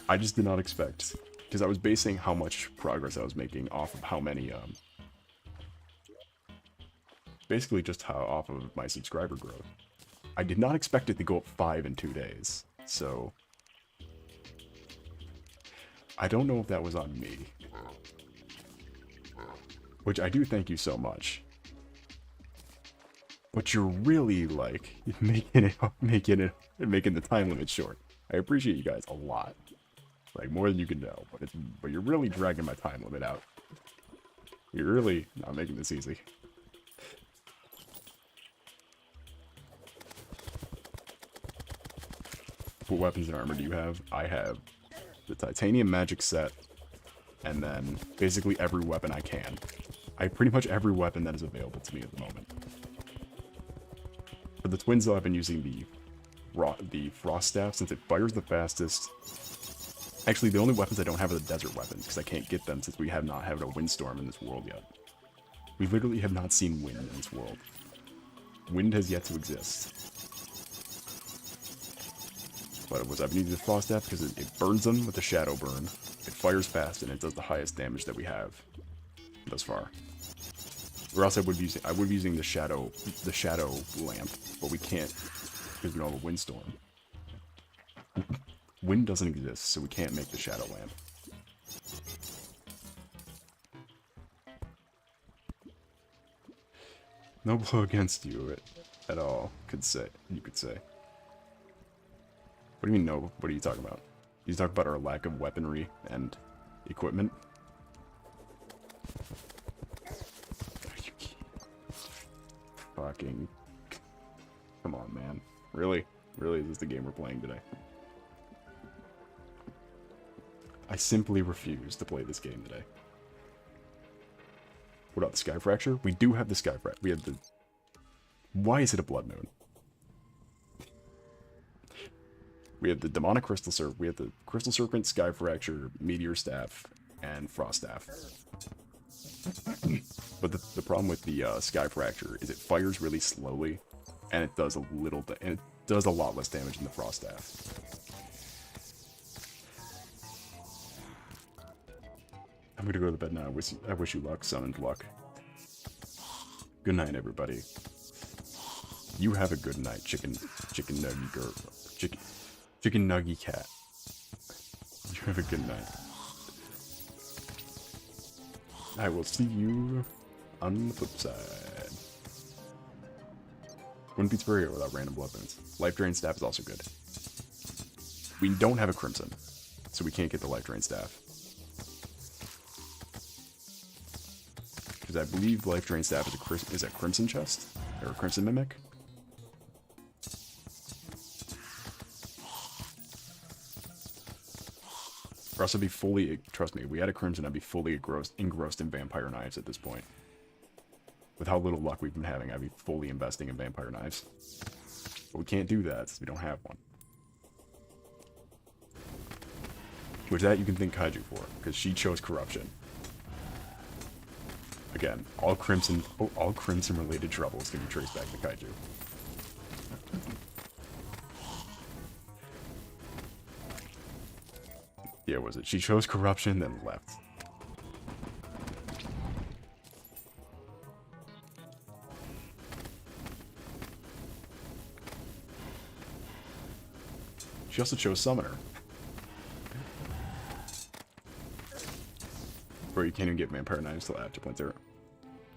[SPEAKER 1] I just did not expect, because I was basing how much progress I was making off of how many, basically just how off of my subscriber growth. I did not expect it to go up 5 in 2 days, so I don't know if that was on me. Which I do thank you so much. But you're really, like, making the time limit short. I appreciate you guys a lot. Like, more than you can know. But you're really dragging my time limit out. You're really not making this easy. What weapons and armor do you have? I have the Titanium Magic set, and then basically every weapon I can. I have pretty much every weapon that is available to me at the moment. For the twins, though, I've been using the Frost Staff since it fires the fastest. Actually, the only weapons I don't have are the desert weapons, because I can't get them since we have not had a windstorm in this world yet. We literally have not seen wind in this world. Wind has yet to exist. But I've been using the Frost Staff because it burns them with the Shadow Burn. It fires fast, and it does the highest damage that we have thus far. Or else I would be using the shadow lamp, but we can't because we don't have a windstorm. Wind doesn't exist, so we can't make the shadow lamp. No blow against you at all. You could say. What do you mean no? What are you talking about? You talk about our lack of weaponry and equipment. Fucking... Come on, man. Really? Really, is this the game we're playing today? I simply refuse to play this game today. What about the Sky Fracture? We do have the Sky Fracture. We have the... Why is it a Blood Moon? We have the Demonic Crystal Serpent. We have the Crystal Serpent, Sky Fracture, Meteor Staff, and Frost Staff. But the problem with the Sky Fracture is it fires really slowly, and it does a lot less damage than the Frost Staff. I'm gonna go to bed now. I wish you luck, son, and luck. Good night, everybody. You have a good night, chicken nuggy girl, chicken nuggy cat. You have a good night. I will see you on the flip side. Wouldn't be Terraria without random blood moons. Life Drain Staff is also good. We don't have a Crimson, so we can't get the Life Drain Staff. Because I believe Life Drain Staff is a Crimson chest, or a Crimson Mimic. us to be fully, trust me, if we had a Crimson, I'd be fully engrossed in Vampire Knives at this point. With how little luck we've been having, I'd be fully investing in Vampire Knives. But we can't do that, since we don't have one. Which that you can thank Kaiju for, because she chose Corruption. Again, all Crimson related troubles can be traced back to Kaiju. Yeah, was it? She chose Corruption, then left. She also chose Summoner. Where you can't even get Vampire Knives till after Splinter.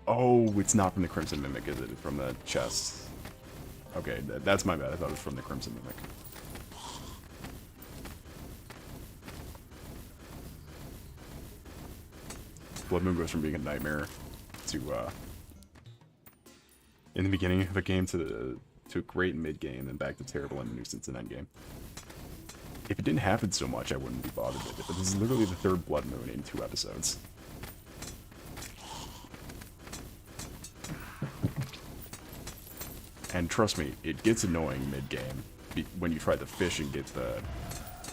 [SPEAKER 1] Oh, it's not from the Crimson Mimic, is it? It's from the chest. Okay, that's my bad. I thought it was from the Crimson Mimic. Blood Moon goes from being a nightmare to, in the beginning of a game to great mid-game, and back to terrible and nuisance in endgame. If it didn't happen so much, I wouldn't be bothered with it, but this is literally the third Blood Moon in 2 episodes. And trust me, it gets annoying mid-game when you try to fish and get the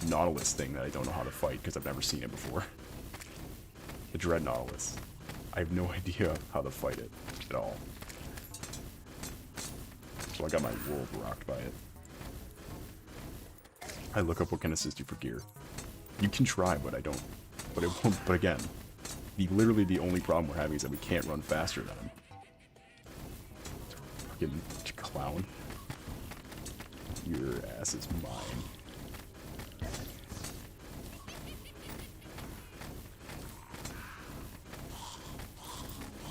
[SPEAKER 1] Nautilus thing that I don't know how to fight because I've never seen it before. The Dread Nautilus. I have no idea how to fight it at all. So I got my world rocked by it. I look up what can assist you for gear. You can try, but I don't. But it won't. But again, literally the only problem we're having is that we can't run faster than him. Fucking clown. Your ass is mine.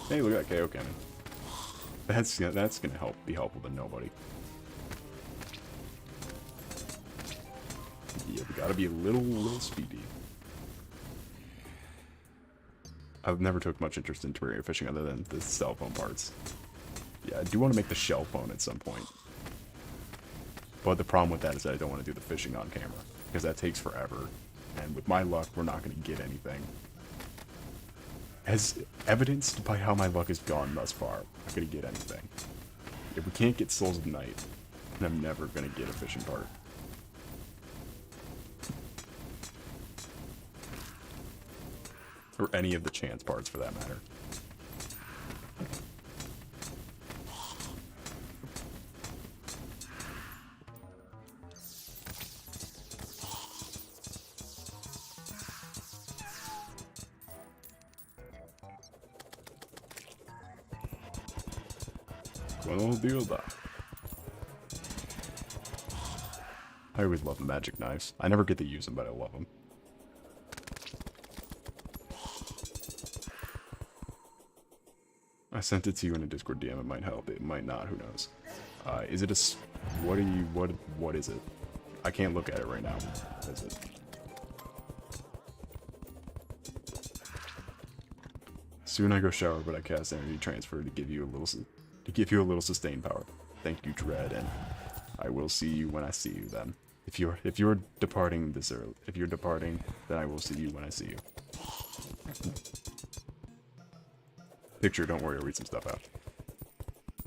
[SPEAKER 1] Hey, look at that KO cannon. That's gonna be helpful to nobody. Yeah, we gotta be a little speedy. I've never took much interest in Terraria fishing other than the cell phone parts. Yeah, I do want to make the shell phone at some point. But the problem with that is that I don't want to do the fishing on camera, because that takes forever. And with my luck, we're not going to get anything. As evidenced by how my luck has gone thus far, I'm not going to get anything. If we can't get Souls of Night, then I'm never going to get a fishing part. Or any of the chance parts, for that matter. Buenos dias. I always love magic knives. I never get to use them, but I love them. I sent it to you in a Discord DM. It might help. It might not. Who knows? Is it a... What is it? I can't look at it right now. What is it? Soon I go shower, but I cast energy transfer to give you a little sustained power. Thank you, Dread, and I will see you when I see you. Then, if you're departing this early, then I will see you when I see you. Picture, don't worry, I'll read some stuff out.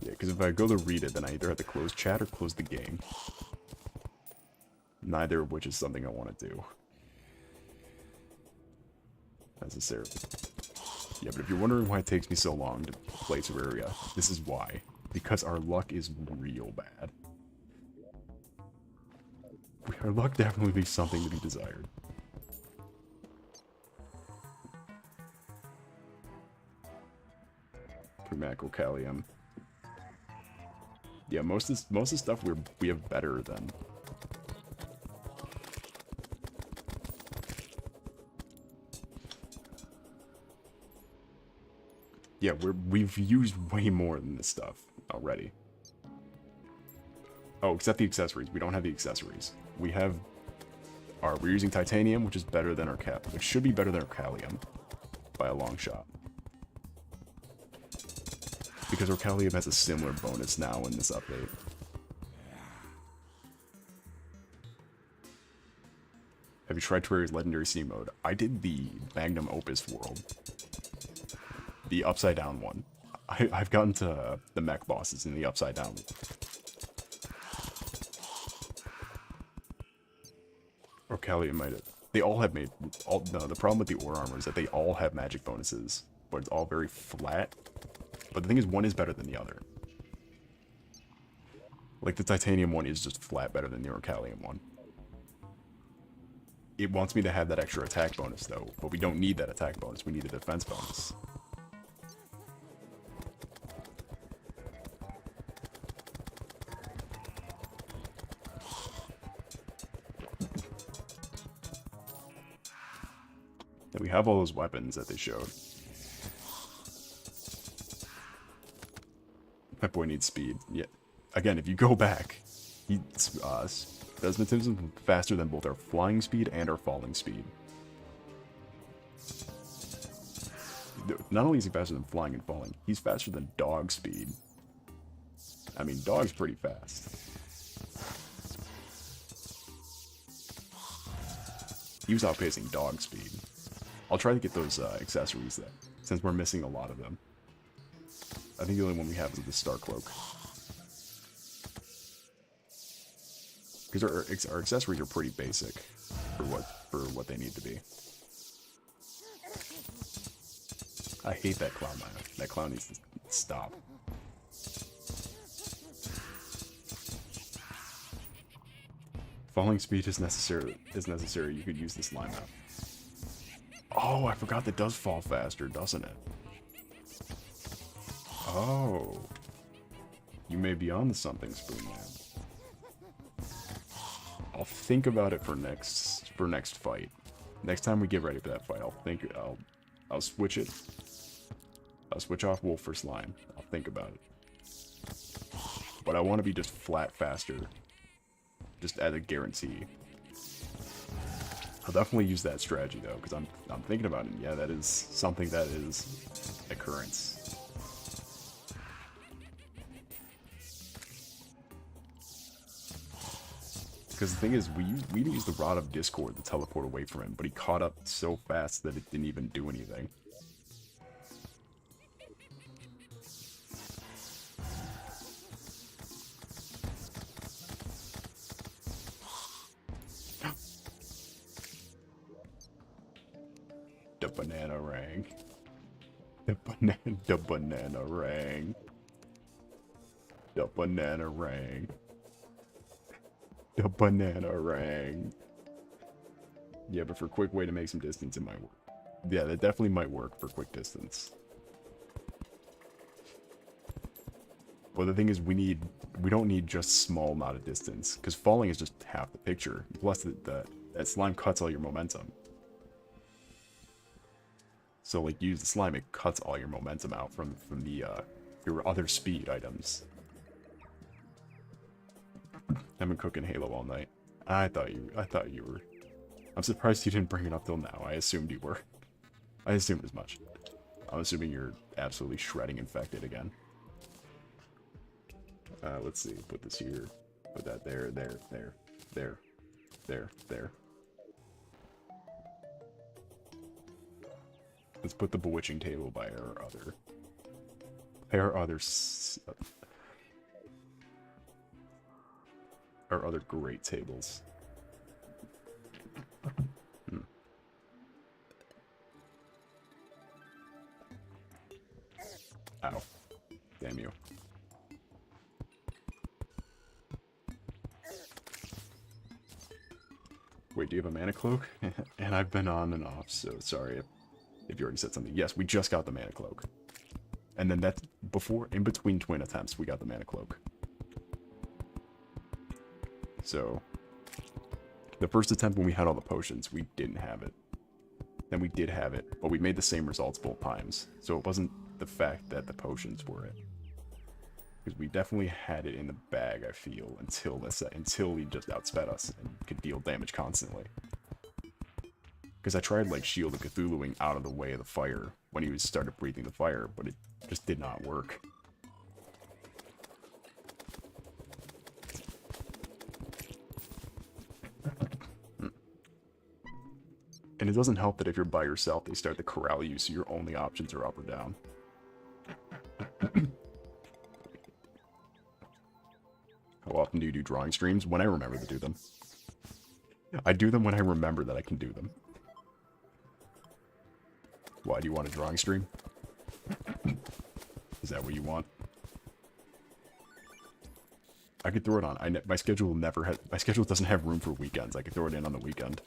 [SPEAKER 1] Yeah, because if I go to read it, then I either have to close chat or close the game. Neither of which is something I want to do. Necessarily. Yeah, but if you're wondering why it takes me so long to play Terraria, this is why. Because our luck is real bad. Our luck definitely leaves something to be desired. Macrocallium. Yeah, most of the stuff we have better than. Yeah, we've used way more than this stuff already. Oh, except the accessories. We don't have the accessories. We're using titanium, which is better than our which should be better than our callium by a long shot. Because Orcalium has a similar bonus now in this update. Have you tried Terraria's Legendary Sea Mode? I did the Magnum Opus world. The upside down one. I've gotten to the mech bosses in the upside down. Or Callie might have. They all have made. No, the problem with the ore armor is that they all have magic bonuses, but it's all very flat. But the thing is, one is better than the other. Like the titanium one is just flat better than the Orcalium one. It wants me to have that extra attack bonus though, but we don't need that attack bonus, we need a defense bonus. And we have all those weapons that they showed. My boy needs speed. Yeah. Again, if you go back, Desmond Timson's faster than both our flying speed and our falling speed. Not only is he faster than flying and falling, he's faster than dog speed. I mean, dog's pretty fast. He was outpacing dog speed. I'll try to get those accessories then, since we're missing a lot of them. I think the only one we have is the Star Cloak. Because our accessories are pretty basic for what they need to be. I hate that clown miner. That clown needs to stop. Falling speed is necessary. You could use this line map. Oh, I forgot that does fall faster, doesn't it? Oh. You may be on to something, Spoon Man. I'll think about it for next fight. Next time we get ready for that fight, I'll switch it. I'll switch off Wolf for Slime. I'll think about it. But I want to be just flat faster. Just as a guarantee. I'll definitely use that strategy though, because I'm thinking about it. Yeah, that is something that is occurrence. Because the thing is, we used the Rod of Discord to teleport away from him, but he caught up so fast that it didn't even do anything. The banana rang. The banana rang. The banana rang. The banana rang. Yeah, but for a quick way to make some distance, it might work. Yeah, that definitely might work for quick distance. But the thing is, we don't need just small amount of distance, because falling is just half the picture. Plus, that slime cuts all your momentum. So, like, use the slime, it cuts all your momentum out from the your other speed items. I've been cooking Halo all night. I thought you were. I'm surprised you didn't bring it up till now. I assumed you were. I assumed as much. I'm assuming you're absolutely shredding infected again. Let's see. Put this here. Put that there. Let's put the bewitching table by our other great tables. Ow. Damn you. Wait, do you have a mana cloak? And I've been on and off, so sorry if you already said something. Yes, we just got the mana cloak. And then that's in between twin attempts, we got the mana cloak. So, the first attempt when we had all the potions, we didn't have it. Then we did have it, but we made the same results both times. So it wasn't the fact that the potions were it. Because we definitely had it in the bag, I feel, until he just outsped us and could deal damage constantly. Because I tried, like, Shield of Cthulhuing out of the way of the fire when he started breathing the fire, but it just did not work. it doesn't help that if you're by yourself, they start to corral you, so your only options are up or down. How often do you do drawing streams? When I remember to do them. I do them when I remember that I can do them. Why do you want a drawing stream? Is that what you want? I could throw it on. My schedule doesn't have room for weekends. I could throw it in on the weekend.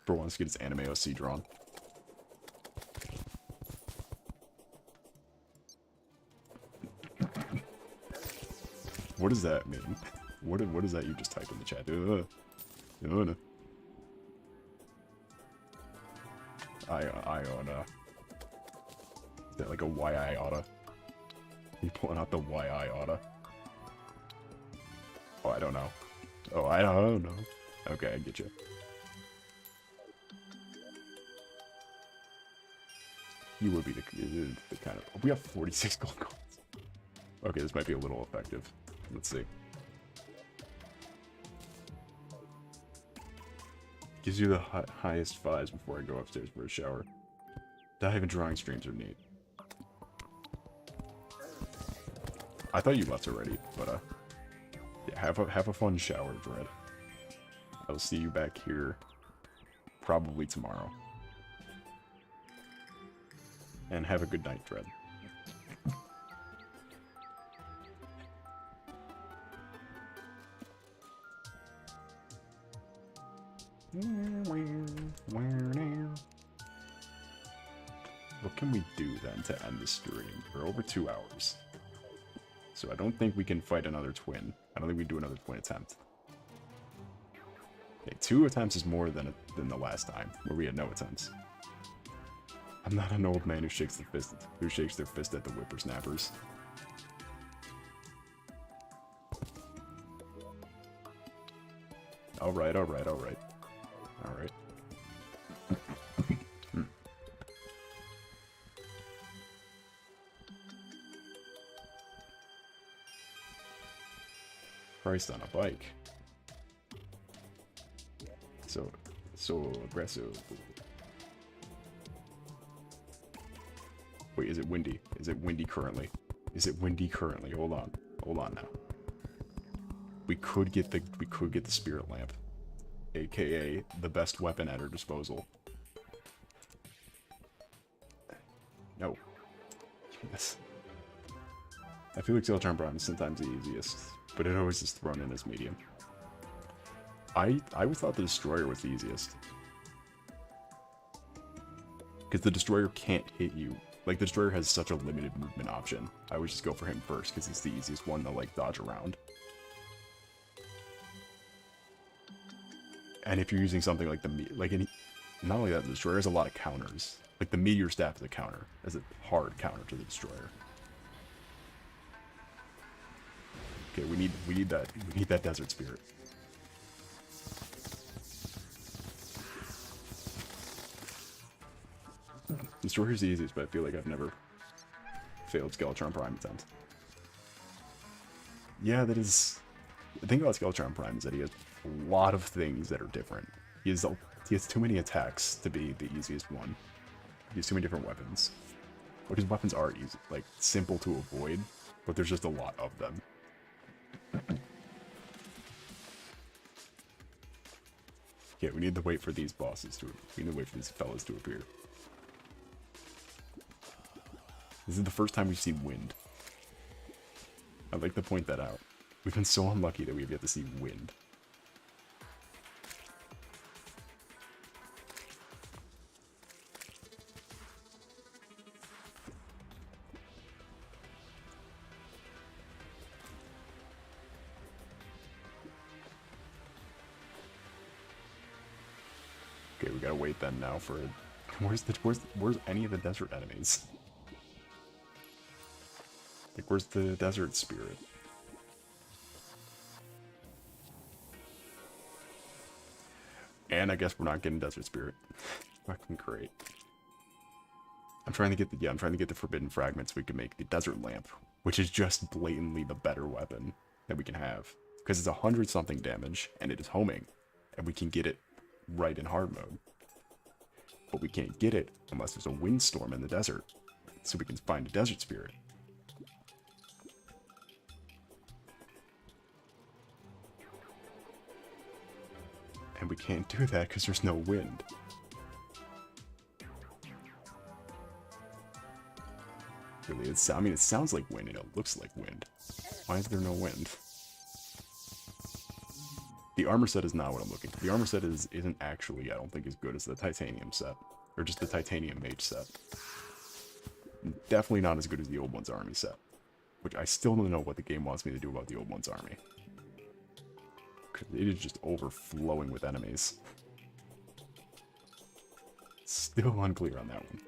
[SPEAKER 1] Bro wants to get his anime OC drawn. What does that mean? What is that you just typed in the chat? Iona. Is that like a YI oughta? You pulling out the YI oughta? Oh, I don't know. Oh, I don't know. Okay, I get you. You would be the kind of... We have 46 gold coins. Okay, this might be a little effective. Let's see. Gives you the highest 5s before I go upstairs for a shower. Dive and drawing streams are neat. I thought you left already, but yeah, have a fun shower, Dread. I'll see you back here probably tomorrow. And have a good night, Dread. What can we do then to end the stream? We're over 2 hours. So I don't think we can fight another twin. I don't think we do another twin attempt. Okay, 2 attempts is more than the last time, where we had no attempts. I'm not an old man who shakes their fist at the whippersnappers. Alright. Christ on a bike. So aggressive. Wait, is it windy? Is it windy currently? Hold on now. We could get the spirit lamp, aka the best weapon at our disposal. No. Yes. I feel like Skeletron Prime is sometimes the easiest, but it always is thrown in as medium. I always thought the Destroyer was the easiest. Because the Destroyer can't hit you. Like, the Destroyer has such a limited movement option. I would just go for him first, because he's the easiest one to, like, dodge around. And if you're using something like not only that, the Destroyer has a lot of counters. Like, the Meteor Staff is a counter. As a hard counter to the Destroyer. Okay, we need that Desert Spirit. Destroyer's the easiest, but I feel like I've never failed Skeletron Prime attempt. Yeah, that is... The thing about Skeletron Prime is that he has a lot of things that are different. He has too many attacks to be the easiest one. He has too many different weapons. But his weapons are easy, like, simple to avoid, but there's just a lot of them. Okay, we need to wait for these bosses we need to wait for these fellas to appear. This is the first time we've seen wind. I'd like to point that out. We've been so unlucky that we've yet to see wind. Okay, we gotta wait then now for it. Where's any of the desert enemies? Like, where's the Desert Spirit? And I guess we're not getting Desert Spirit. Fucking great. I'm trying to get the Forbidden Fragments so we can make the Desert Lamp, which is just blatantly the better weapon that we can have. Because it's 100 something damage, and it is homing. And we can get it right in hard mode. But we can't get it unless there's a windstorm in the desert. So we can find a desert spirit. And we can't do that because there's no wind. Really, it sounds like wind and it looks like wind. Why is there no wind? The armor set is not what I'm looking for. The armor set isn't actually, I don't think, as good as the titanium set. Or just the titanium mage set. Definitely not as good as the old one's army set. Which I still don't know what the game wants me to do about the old one's army. Because it is just overflowing with enemies. Still unclear on that one.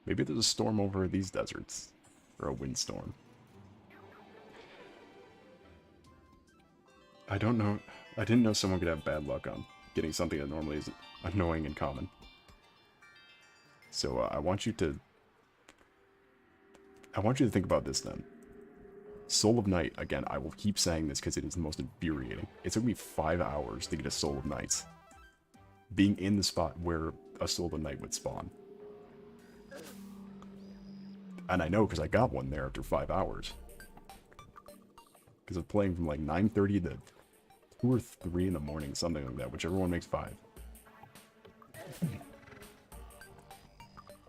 [SPEAKER 1] Maybe there's a storm over these deserts. Or a windstorm. I don't know. I didn't know someone could have bad luck on getting something that normally is annoying and common. So I want you to think about this then. Soul of Night, again, I will keep saying this because it is the most infuriating. It took me 5 hours to get a Soul of Night. Being in the spot where a Soul of Night would spawn. And I know because I got one there after 5 hours. Because I was playing from like 9:30 to 2 or 3 in the morning, something like that, whichever one makes 5.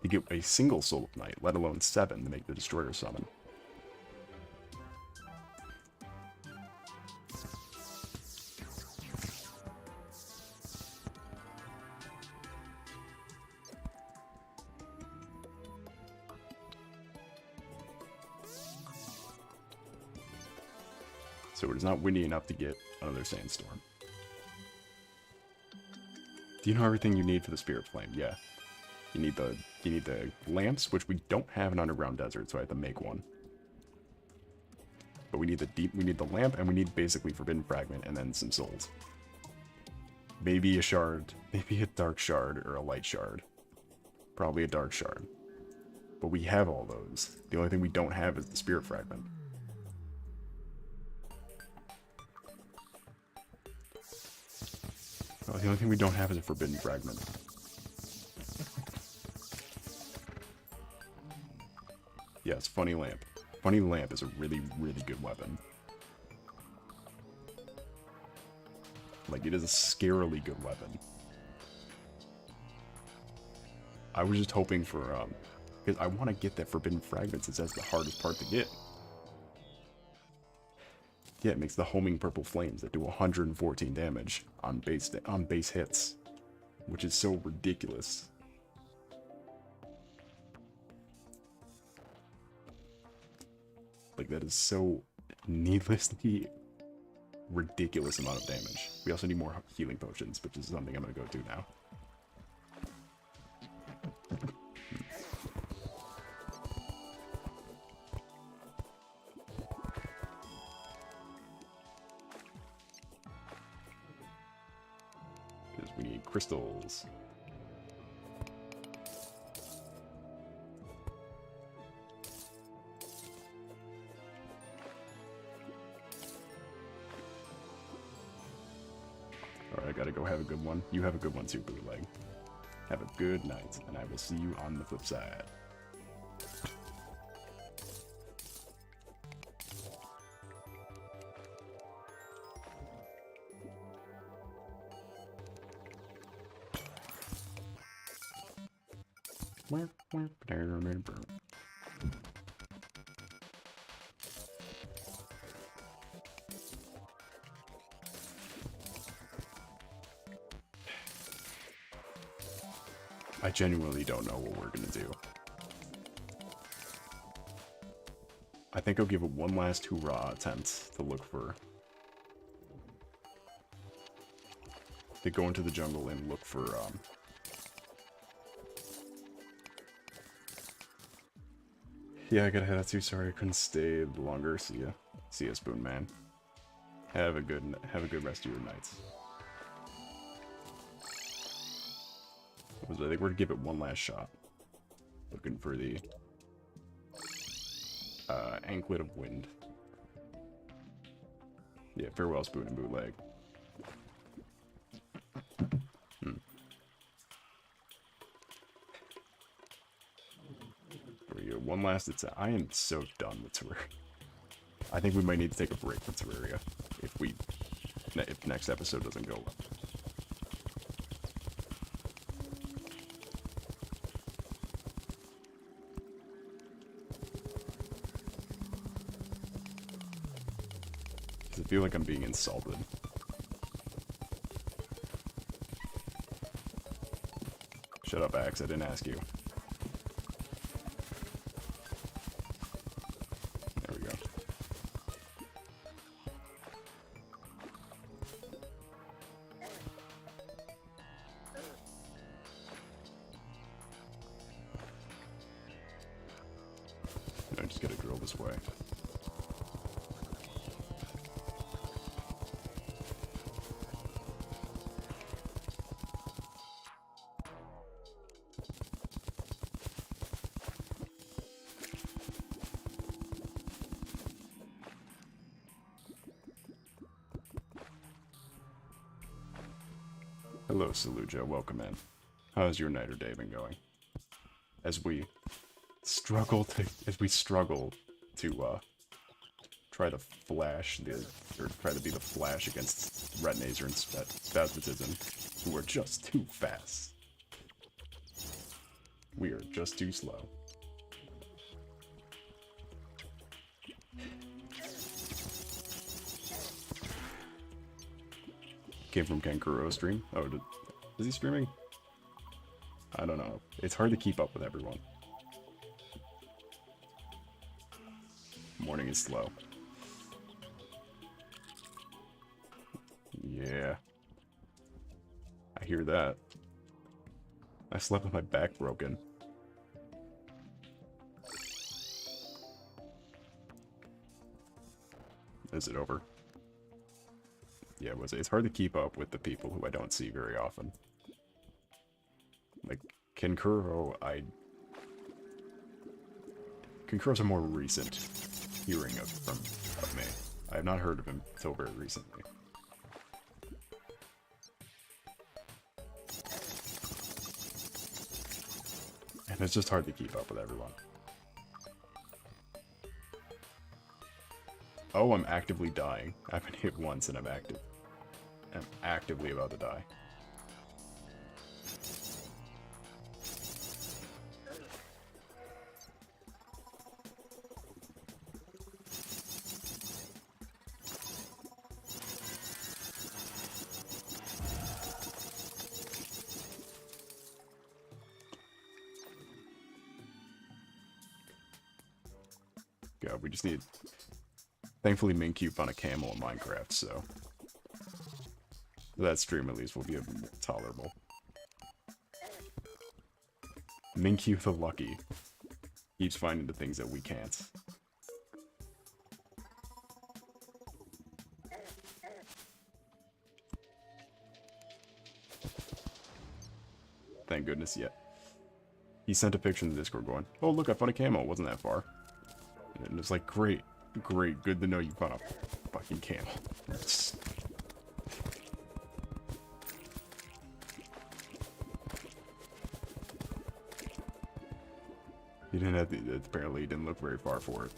[SPEAKER 1] To get a single Soul of Night, let alone 7 to make the Destroyer summon. So it is not windy enough to get another sandstorm. Do you know everything you need for the Spirit Flame? Yeah. You need the lamps, which we don't have in Underground Desert, so I have to make one. But we need the lamp, and we need basically Forbidden Fragment and then some souls. Maybe a shard, maybe a dark shard or a light shard. Probably a dark shard. But we have all those. The only thing we don't have is the Spirit Fragment. Oh, the only thing we don't have is a Forbidden Fragment. Yes, Funny Lamp. Funny Lamp is a really, really good weapon. Like, it is a scarily good weapon. I was just hoping for, because I want to get that Forbidden Fragment since that's the hardest part to get. Yeah, it makes the homing purple flames that do 114 damage on base hits, which is so ridiculous. Like, that is so needlessly ridiculous amount of damage. We also need more healing potions, which is something I'm going to go do now. Because we need crystals. Alright, I gotta go have a good one. You have a good one too, Bootleg. Have a good night, and I will see you on the flip side. I genuinely don't know what we're gonna do. I think I'll give it one last hoorah attempt to look for... to go into the jungle and look for, Yeah, I gotta head out too. Sorry I couldn't stay longer. See ya. See ya, Spoon Man. Have a good rest of your nights. I think we're gonna give it one last shot. Looking for the Anklet of Wind. Yeah, farewell spoon and bootleg. There we go. One last attempt. I am so done with Terraria. I think we might need to take a break from Terraria if next episode doesn't go well. I feel like I'm being insulted. Shut up, Axe. I didn't ask you. There we go. I just gotta drill this way. Hello, Saluja. Welcome in. How's your night or day been going? As we struggle to try to try to be the Flash against Retinazer and Spasmatism, who are just too fast. We are just too slow. Came from Kankuro's stream. Oh, is he streaming? I don't know. It's hard to keep up with everyone. Morning is slow. Yeah. I hear that. I slept with my back broken. Is it over? Yeah, it's hard to keep up with the people who I don't see very often. Like, Kankuro's a more recent hearing of me. I have not heard of him until very recently. And it's just hard to keep up with everyone. Oh, I'm actively dying. I've been hit once and I'm actively about to die. God, we just need... Thankfully, Minkyu found a camel in Minecraft, so... that stream, at least, will be tolerable. Minkyu the Lucky keeps finding the things that we can't. Thank goodness, yeah. He sent a picture in the Discord going, oh, look, I found a camel. It wasn't that far. And it's like, great. Great, good to know you found a fucking camel. He didn't have the, apparently he didn't look very far for it.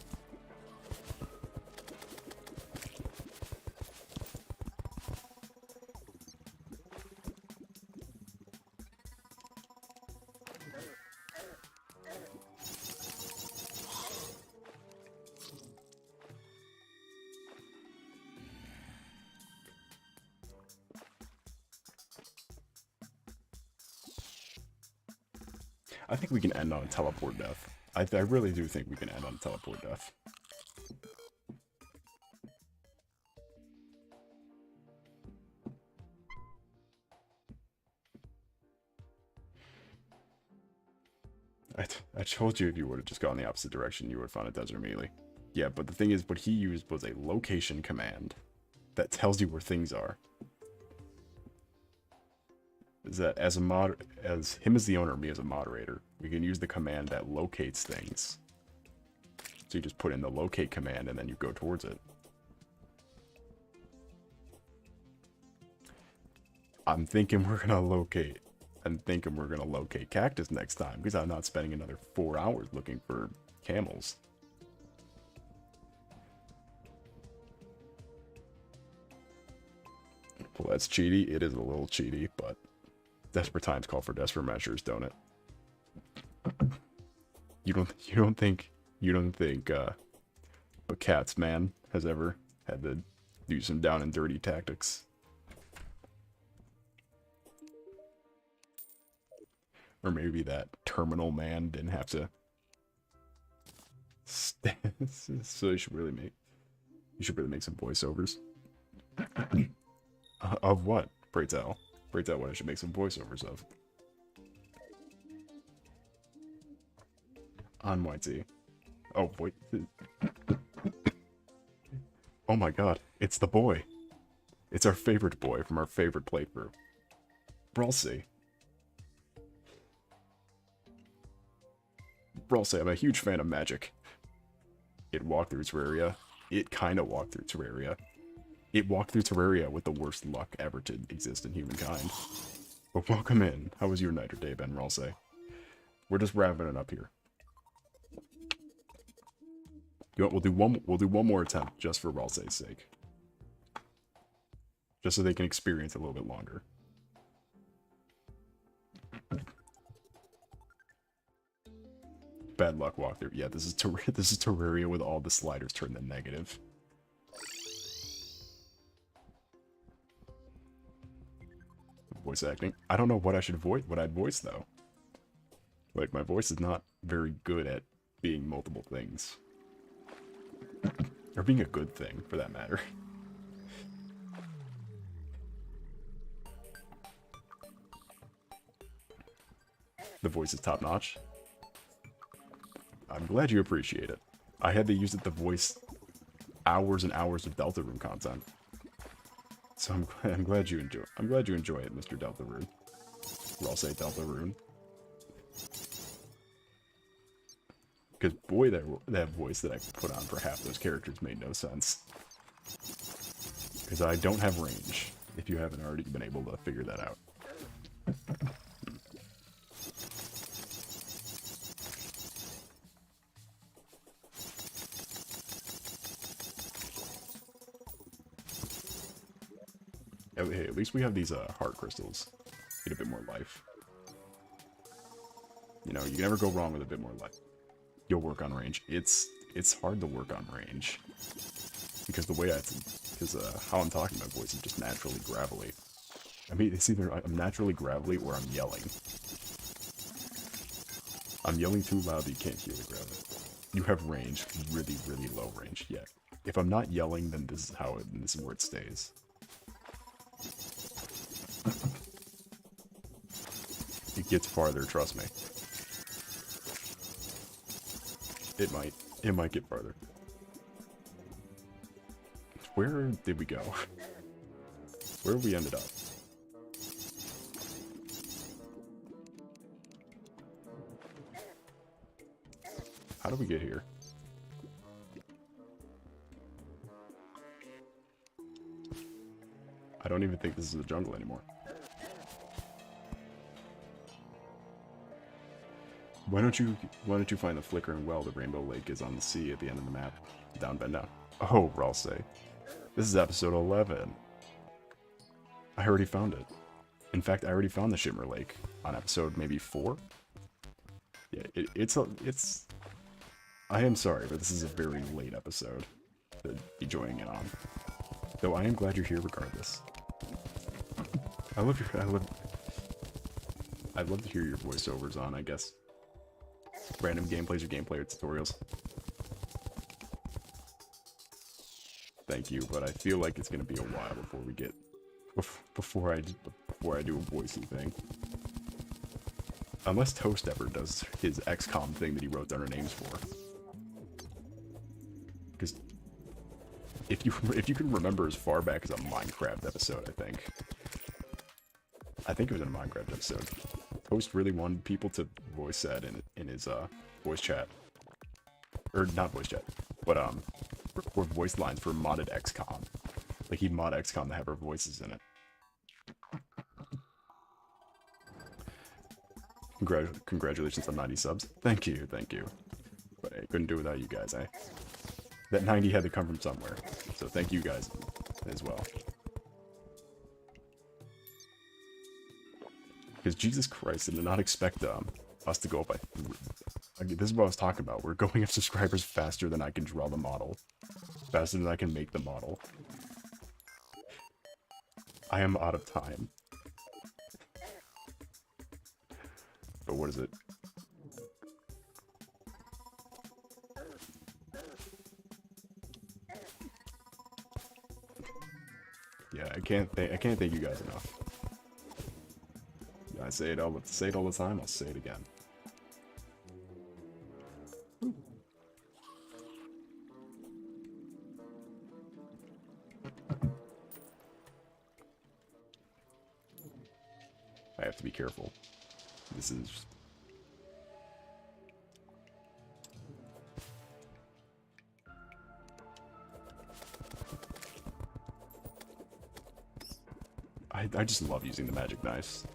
[SPEAKER 1] I think we can end on a teleport death. I really do think we can end on a teleport death. I told you if you would have just gone the opposite direction, you would have found a desert immediately. Yeah, but the thing is, what he used was a location command that tells you where things are. is that as him as the owner, me as a moderator, we can use the command that locates things. So you just put in the locate command and then you go towards it. I'm thinking we're gonna locate cactus next time, because I'm not spending another 4 hours looking for camels. Well, that's cheaty. It is a little cheaty, but desperate times call for desperate measures, don't it? You don't think a cat's man has ever had to do some down and dirty tactics? Or maybe that terminal man didn't have to. So you should really make some voiceovers. Of what? Pray tell. Pray tell what I should make some voiceovers of. On YT. Oh boy. Oh my god, it's the boy. It's our favorite boy from our favorite playthrough. Bralsey. Bralsey, I'm a huge fan of magic. It walked through Terraria. It kinda walked through Terraria. It walked through Terraria with the worst luck ever to exist in humankind. But welcome in. How was your night or day, Ben Bralsey? We're just wrapping it up here. You know what, we'll do one more attempt just for Bralsey's sake. Just so they can experience a little bit longer. Bad luck walkthrough. Yeah, this is Terraria with all the sliders turned to negative. Voice acting. I don't know what I should voice. What I'd voice though. Like, my voice is not very good at being multiple things, or being a good thing for that matter. The voice is top notch. I'm glad you appreciate it. I had to use it to voice hours and hours of Deltarune content. So I'm glad you enjoy. I'm glad you enjoy it, Mr. Deltarune. Or I'll say Deltarune. Because boy, that voice that I put on for half those characters made no sense. Because I don't have range. If you haven't already been able to figure that out. Hey, at least we have these heart crystals. Get a bit more life. You know, you can never go wrong with a bit more life. You'll work on range. It's hard to work on range because the way how I'm talking, my voice is just naturally gravelly. I mean, it's either I'm naturally gravelly or I'm yelling. I'm yelling too loud that you can't hear the gravel. You have range, really, really low range. Yeah. If I'm not yelling, then this is where it stays. It gets farther, trust me. It might get farther. Where did we go? Where we ended up? How did we get here? I don't even think this is the jungle anymore. Why don't you find the flickering well the Rainbow Lake is on the sea at the end of the map? Down, bend down. Oh, Bralsey. This is episode 11. I already found it. In fact, I already found the Shimmer Lake on episode maybe 4. Yeah, it's. I am sorry, but this is a very late episode to be joining in on. Though I am glad you're here regardless. I'd love to hear your voiceovers on, I guess, random gameplays or gameplay or tutorials. Thank you, but I feel like it's gonna be a while before I do a voicey thing. Unless Toast ever does his XCOM thing that he wrote down our names for. Because if you can remember as far back as a Minecraft episode, I think I think it was in a Minecraft episode. Toast really wanted people to voice that in his voice chat, or not voice chat, but record voice lines for modded XCOM. Like he'd mod XCOM to have our voices in it. Congratulations on 90 subs. Thank you, thank you. But I couldn't do it without you guys. That 90 had to come from somewhere. So thank you guys as well. Because Jesus Christ, I did not expect us to go up by... this is what I was talking about. We're going up subscribers faster than I can draw the model. Faster than I can make the model. I am out of time. But what is it? Yeah, I can't thank you guys enough. I say it all the time, I'll say it again. I have to be careful. This is... I just love using the magic knives.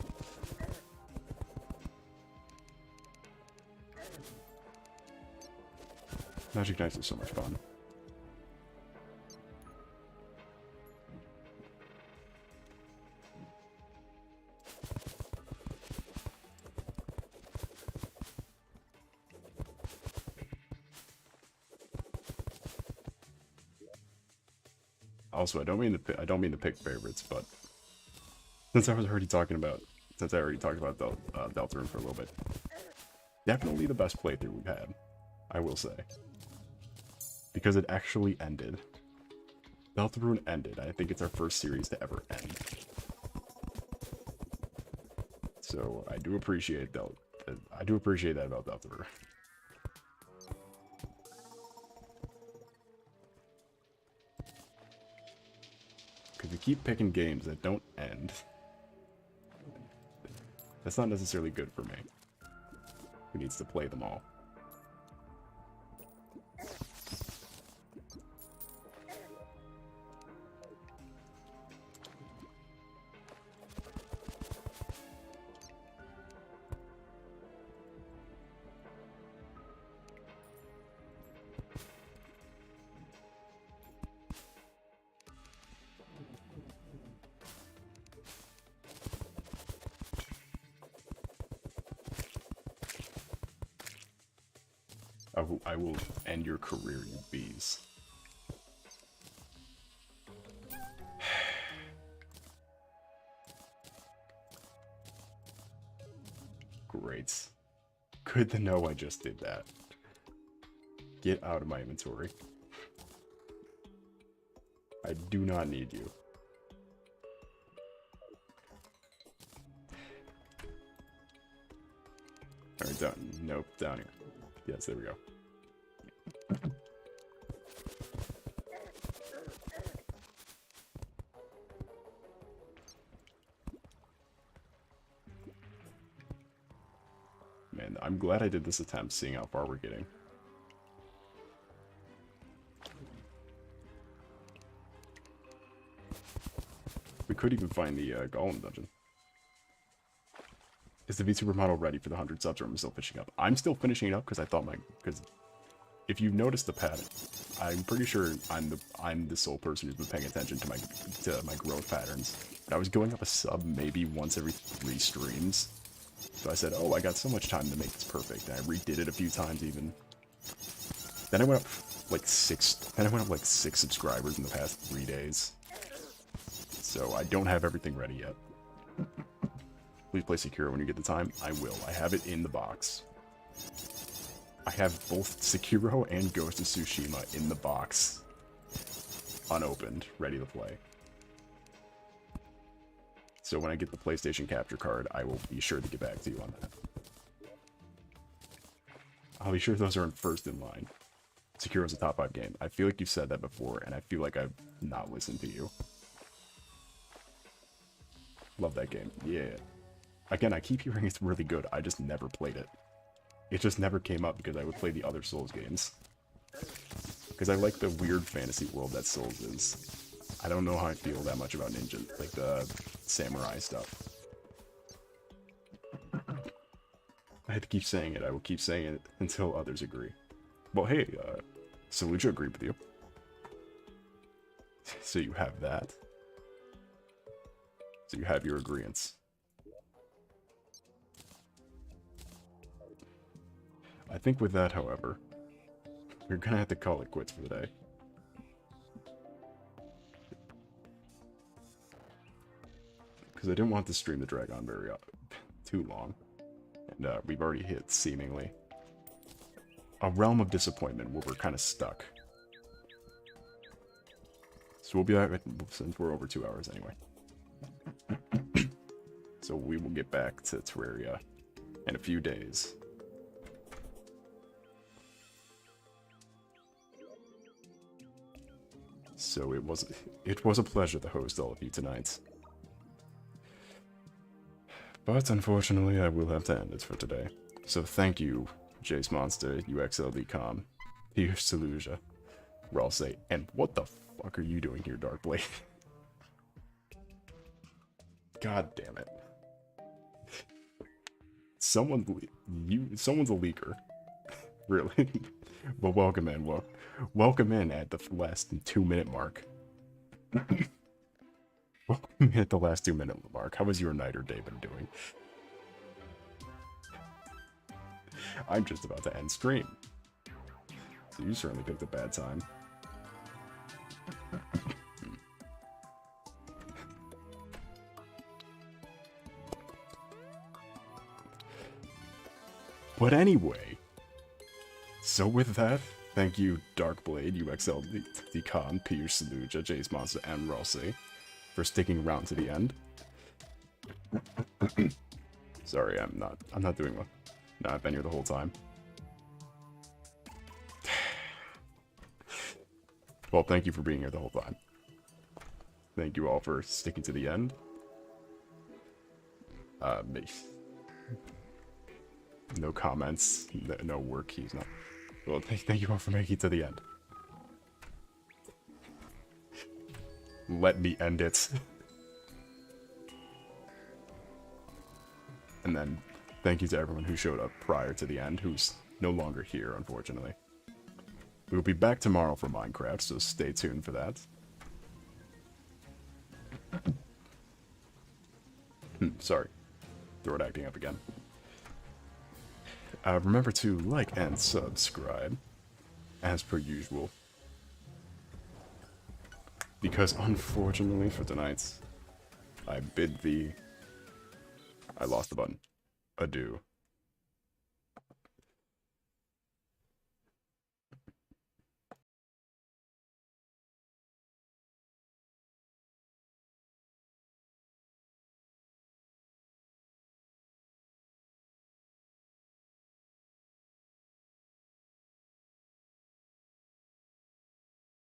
[SPEAKER 1] Magic knives is so much fun. Also, I don't mean to pick favorites, but since I already talked about Deltarune for a little bit, definitely the best playthrough we've had, I will say, because it actually ended. Deltarune ended. I think it's our first series to ever end. So I do appreciate that about Deltarune. Because we keep picking games that don't end. That's not necessarily good for me. Who needs to play them all? I will end your career, you bees. Great. Good to know I just did that. Get out of my inventory. I do not need you. Alright, down. Nope, down here. Yes, there we go. Man, I'm glad I did this attempt, seeing how far we're getting. We could even find the Golem dungeon. Is the VTuber model ready for the 100 subs, or am I still finishing up? I'm still finishing it up because I thought because if you've noticed the pattern, I'm pretty sure I'm the sole person who's been paying attention to my growth patterns. I was going up a sub maybe once every 3 streams. So I said, oh, I got so much time to make this perfect. And I redid it a few times even. Then I went up like 6 subscribers in the past 3 days. So I don't have everything ready yet. Please play Sekiro when you get the time. I will. I have it in the box. I have both Sekiro and Ghost of Tsushima in the box. Unopened, ready to play. So when I get the PlayStation capture card, I will be sure to get back to you on that. I'll be sure those are first in line. Sekiro's a top 5 game. I feel like you've said that before, and I feel like I've not listened to you. Love that game. Yeah. Again, I keep hearing it's really good. I just never played it. It just never came up because I would play the other Souls games. Because I like the weird fantasy world that Souls is. I don't know how I feel that much about ninja, like the samurai stuff. I had to keep saying it. I will keep saying it until others agree. Well, hey, Saluja agreed with you. So you have that. So you have your agreeance. I think with that, however, we're gonna have to call it quits for the day. Because I didn't want the stream to drag on very too long. And we've already hit, seemingly, a realm of disappointment where we're kind of stuck. So we'll be back, since we're over 2 hours anyway. So we will get back to Terraria in a few days. So it was a pleasure to host all of you tonight. But unfortunately, I will have to end it for today. So thank you, Jace Monster, UXLDcom, Pierce Saluja, Ralsei, and what the fuck are you doing here, Darkblade? God damn it. Someone's a leaker. Really? Well, welcome in. Welcome in at the last 2-minute mark. Welcome in at the last 2-minute mark. How was your night or day been doing? I'm just about to end stream. So you certainly picked a bad time. But anyway, so with that, thank you, Darkblade, UXLDcom, Pierce Saluja, Jace Monster, and Ralsei, for sticking around to the end. Sorry, I'm not doing well. No, I've been here the whole time. Well, thank you for being here the whole time. Thank you all for sticking to the end. No comments, no work keys, no. Well, thank you all for making it to the end. Let me end it. And then, thank you to everyone who showed up prior to the end, who's no longer here, unfortunately. We'll be back tomorrow for Minecraft, so stay tuned for that. Sorry. Throat acting up again. Remember to like and subscribe, as per usual. Because unfortunately for tonight, I lost the button. Adieu.